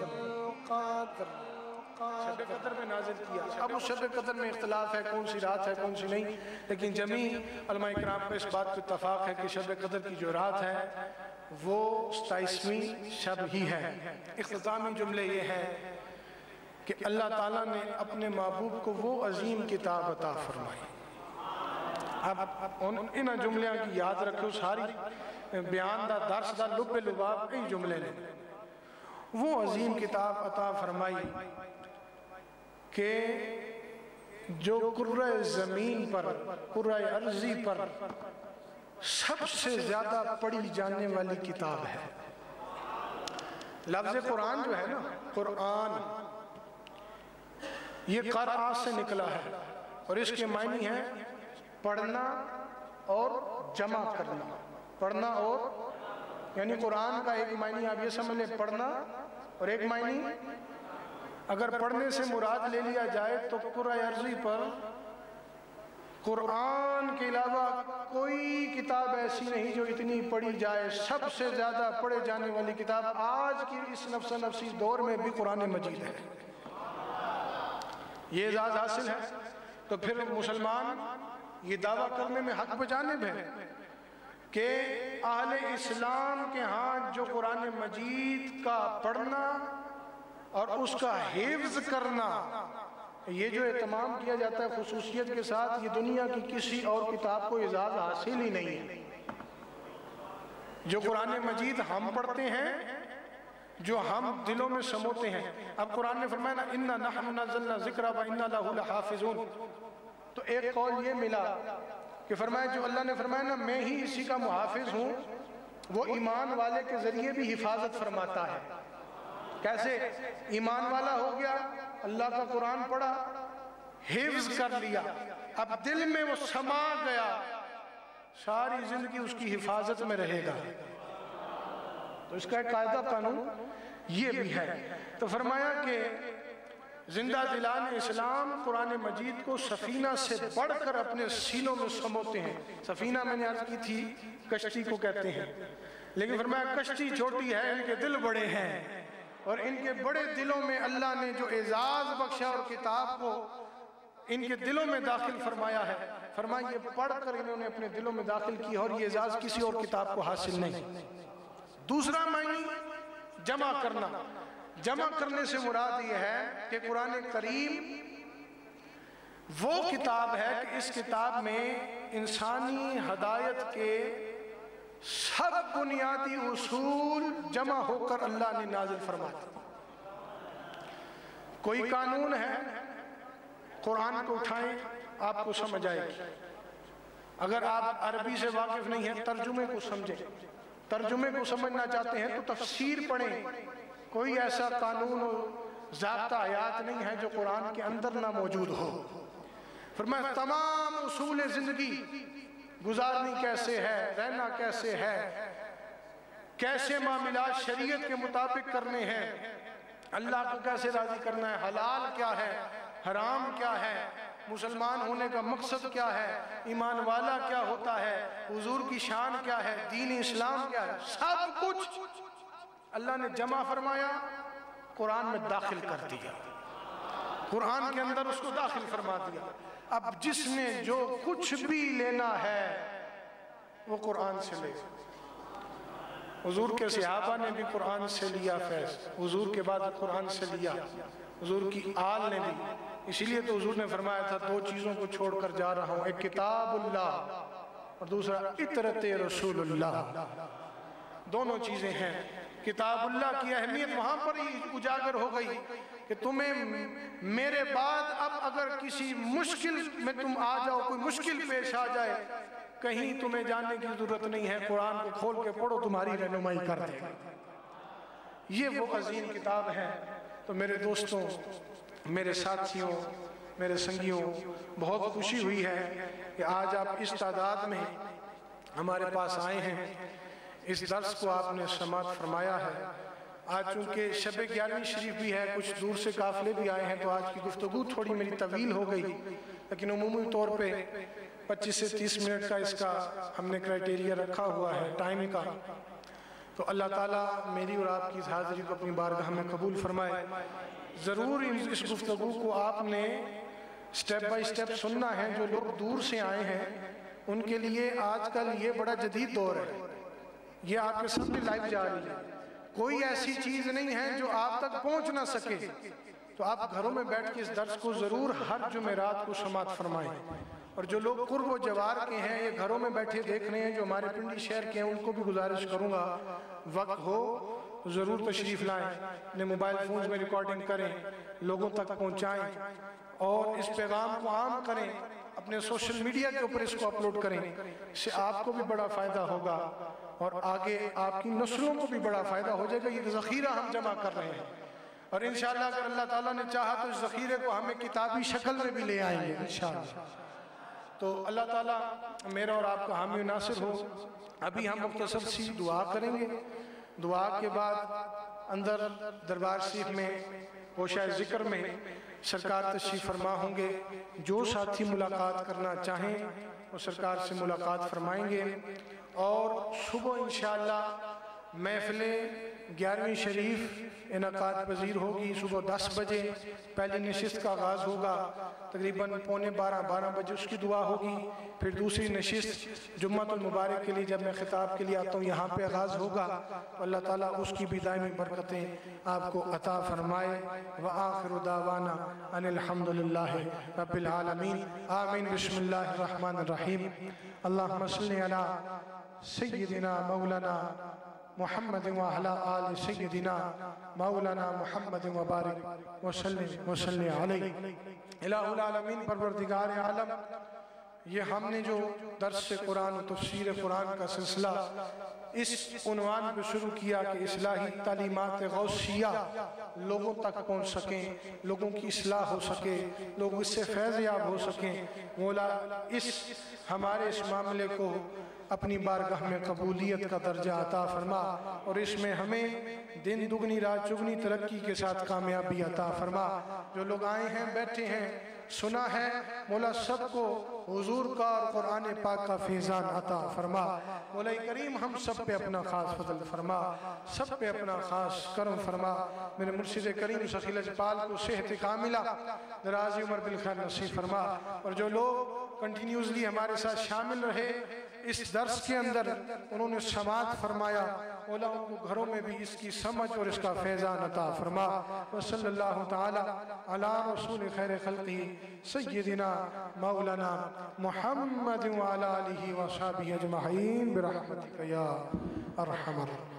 شب قدر میں نازل کیا۔ اب اس شب قدر میں اختلاف ہے کون سی رات ہے کون سی نہیں، لیکن جمیع علماء اکرام پہ اس بات کو اتفاق ہے کہ شب قدر کی جو رات ہے وہ 27ویں شب ہی ہے۔ اختتامی جملے یہ ہے کہ اللہ تعالیٰ نے اپنے محبوب کو وہ عظیم کتاب عطا فرمائی۔ اب ان جملیاں کی یاد رکھو، ساری بیان دا درس دا لب لباب ان جملے نے، وہ عظیم کتاب عطا فرمائی کہ جو کرۂ زمین پر، کرۂ ارضی پر سب سے زیادہ پڑھی جانے والی کتاب ہے۔ لفظ قرآن جو ہے نا، قرآن یہ قرآن سے نکلا ہے، اور اس کے معنی ہے پڑھنا اور جمع کرنا۔ پڑھنا اور یعنی قرآن کا ایک معنی آپ یہ سمجھ لیں پڑھنا، اور ایک معنی اگر پڑھنے سے مراد لے لیا جائے تو کرۂ ارضی پر قرآن کے علاوہ کوئی کتاب ایسی نہیں جو اتنی پڑھی جائے۔ سب سے زیادہ پڑھے جانے والی کتاب آج کی اس نفس نفسی دور میں بھی قرآن مجید ہے، یہ اعزاز حاصل ہے۔ تو پھر مسلمان یہ دعویٰ کرنے میں حق بجانب ہے کہ اہل اسلام کے ہاں جو قرآن مجید کا پڑھنا اور اس کا حفظ کرنا، یہ جو اہتمام کیا جاتا ہے خصوصیت کے ساتھ، یہ دنیا کی کسی اور کتاب کو اعزاز حاصل ہی نہیں ہے۔ جو قرآن مجید ہم پڑھتے ہیں، جو ہم دلوں میں سموتے ہیں، اب قرآن نے فرمایا نا اِنَّا نَحْنُ نَزَّلْنَا الذِّكْرَ وَإِنَّا لَهُ لَحَافِظُونَ، تو ایک قول یہ ملا کہ فرمایا جو اللہ نے فرمایا نا میں ہی اسی کا محافظ ہوں، وہ ایمان والے کے ذریعے بھی حفاظت فرماتا ہے۔ کیسے؟ ایمان والا ہو گیا، اللہ کا قرآن پڑھا، حفظ کر لیا، اب دل میں وہ سما گیا، ساری زندگی اس کی حفاظت میں رہے گا۔ تو اس کا ایک قاعدہ قانون یہ بھی ہے۔ تو فرمایا کہ زندہ دلان اسلام قرآن مجید کو سفینہ سے بڑھ کر اپنے سینوں میں سموتے ہیں۔ سفینہ میں نے عرض کی تھی کشتی کو کہتے ہیں، لیکن فرمایا کشتی چھوٹی ہے، ان کے دل بڑے ہیں، اور ان کے بڑے دلوں میں اللہ نے جو اعزاز بخشا اور کتاب کو ان کے دلوں میں داخل فرمایا ہے، فرمایا یہ پڑھ کر انہوں نے اپنے دلوں میں داخل کی، اور یہ اعزاز کسی اور کتاب کو حاصل نہیں۔ دوسرا معنی جمع کرنا۔ جمع کرنے سے مراد یہ ہے کہ قرآن کریم وہ کتاب ہے کہ اس کتاب میں انسانی ہدایت کے سب بنیادی اصول جمع ہو کر اللہ نے نازل فرمایا۔ کوئی قانون ہے، قرآن کو اٹھائیں آپ کو سمجھ آئے گی۔ اگر آپ عربی سے واقف نہیں ہیں ترجمے کو سمجھیں، ترجمے کو سمجھنا چاہتے ہیں تو تفسیر پڑھیں۔ کوئی ایسا قانون و ضابطہ آیات نہیں ہے جو قرآن کے اندر نہ موجود ہو۔ فرمایا تمام اصول زندگی، گزارنی کیسے ہے، رہنا کیسے ہے، کیسے معاملات شریعت کے مطابق کرنے ہیں، اللہ کو کیسے راضی کرنا ہے، حلال کیا ہے، حرام کیا ہے، مسلمان ہونے کا مقصد کیا ہے، ایمان والا کیا ہوتا ہے، حضور کی شان کیا ہے، دین اسلام کیا ہے، سب کچھ اللہ نے جمع فرمایا، قرآن میں داخل کر دیا، قرآن کے اندر اس کو داخل فرما دیا۔ اب جس نے جو کچھ بھی لینا ہے وہ قرآن سے لے۔ حضور کے صحابہ نے بھی قرآن سے لیا فیض، حضور کے بعد قرآن سے لیا، حضور کی آل نے بھی۔ اسی لیے تو حضور نے فرمایا تھا دو چیزوں کو چھوڑ کر جا رہا ہوں، ایک کتاب اللہ اور دوسرا اطرت رسول اللہ۔ دونوں چیزیں ہیں۔ کتاب اللہ کی اہمیت وہاں پر ہی اجاگر ہو گئی کہ تمہیں میرے بعد اب اگر کسی مشکل میں تم آ جاؤ، کوئی مشکل پیش آ جائے، کہیں تمہیں جاننے کی ضرورت نہیں ہے، قرآن کو کھول کے پڑھو، تمہاری رہنمائی کر دے گا۔ یہ وہ عظیم کتاب ہے۔ تو میرے دوستوں، میرے ساتھیوں، میرے سنگیوں، بہت خوشی ہوئی ہے کہ آج آپ اس تعداد میں ہمارے پاس آئے ہیں، اس درس کو آپ نے سماعت فرمایا ہے۔ آج چونکہ شب 11ویں شریف بھی ہے، کچھ دور سے قافلے بھی آئے ہیں، تو آج کی گفتگو تھوڑی میری طویل ہو گئی، لیکن عمومی طور پہ 25 سے 30 منٹ کا اس کا ہم نے کرائٹیریا رکھا ہوا ہے ٹائم کا۔ تو اللہ تعالیٰ میری اور آپ کی حاضری کو اپنی بارگاہ میں قبول فرمائے۔ ضرور اس گفتگو کو آپ نے سٹیپ بائی سٹیپ سننا ہے۔ جو لوگ دور سے آئے ہیں ان کے لیے آج کل یہ بڑا جدید دور ہے، یہ آپ کے سامنے لائیو جا رہی ہے، کوئی ایسی چیز نہیں ہے جو آپ تک پہنچ نہ سکے۔ تو آپ گھروں میں بیٹھ کے اس درس کو ضرور ہر جمعرات کو سماعت فرمائیں، اور جو لوگ قرب و جوار کے ہیں، یہ گھروں میں بیٹھے دیکھ رہے ہیں، جو ہمارے پنڈی شہر کے ہیں، ان کو بھی گزارش کروں گا وقت ہو ضرور تشریف لائیں، اپنے موبائل فونز میں ریکارڈنگ کریں، لوگوں تک پہنچائیں اور اس پیغام کو عام کریں، اپنے سوشل میڈیا کے اوپر اس کو اپلوڈ کریں۔ اس سے آپ کو بھی بڑا فائدہ ہوگا اور آگے آپ کی نسلوں کو بھی بڑا فائدہ ہو جائے گا۔ یہ ذخیرہ ہم جمع کر رہے ہیں اور انشاءاللہ اگر اللہ تعالیٰ نے چاہا تو اس ذخیرے کو ہمیں کتابی شکل میں بھی لے آئیں گے انشاءاللہ۔ تو اللہ تعالیٰ میرا اور آپ کا حامی و ناصر ہو۔ ابھی ہم مختصر سی دعا کریں گے، دعا کے بعد اندر دربار شریف میں گوشہ ذکر میں سرکار تشریف فرما ہوں گے۔ جو ساتھی ملاقات کرنا چاہیں وہ سرکار سے ملاقات فرمائیں گے، اور صبح انشاءاللہ محفل 11ویں شریف انعقاد پذیر ہوگی۔ صبح 10 بجے پہلی نشست کا آغاز ہوگا، تقریباً 11:15 بجے اس کی دعا ہوگی، پھر دوسری نشست جمعۃ المبارک کے لیے جب میں خطاب کے لیے آتا ہوں یہاں پہ آغاز ہوگا۔ اللہ تعالیٰ اس کی بھی دائمی برکتیں آپ کو عطا فرمائے۔ وآخر دعوانا ان الحمدللہ رب العالمین، آمین۔ بسم اللہ الرحمن الرحیم۔ اللہم صلی علی سیدنا مولانا محمد وعلا آل سیدنا مولانا محمد وبارک وسلم علیہ۔ الہ العالمین، پروردگار عالم، یہ ہم نے جو درس قرآن و تفسیر قرآن کا سلسلہ اس عنوان پہ شروع کیا کہ اصلاحی تعلیمات غوثیہ لوگوں تک پہنچ سکیں، لوگوں کی اصلاح ہو سکے، لوگ اس سے فیض یاب ہو سکیں، مولا اس ہمارے اس معاملے کو اپنی بارگاہ میں قبولیت کا درجہ عطا فرما، اور اس میں ہمیں دن دگنی رات چگنی ترقی کے ساتھ کامیابی عطا فرما۔ جو لوگ آئے ہیں بیٹھے ہیں سنا ہے، مولا سب کو حضور کا اور قرآن پاک کا فیضان عطا فرما۔ مولا کریم ہم سب پہ اپنا خاص فضل فرما، سب پہ اپنا خاص کرم فرما۔ میرے مرشد کریم سخی لجپال کو صحت کاملہ، دراز عمر بالخیر نصیب فرما، اور جو لوگ کنٹینیوزلی ہمارے ساتھ شامل رہے اس درس کے اندر، انہوں نے سماعت فرمایا، مولا ان کو گھروں میں بھی اس کی سمجھ اور اس کا فیضان عطا فرما۔ وصلی اللہ تعالی علی رسول خیر خلقہ سیدنا مولانا محمد وعلی آلہ وصحبہ اجمعین برحمتک یا ارحم الراحمین۔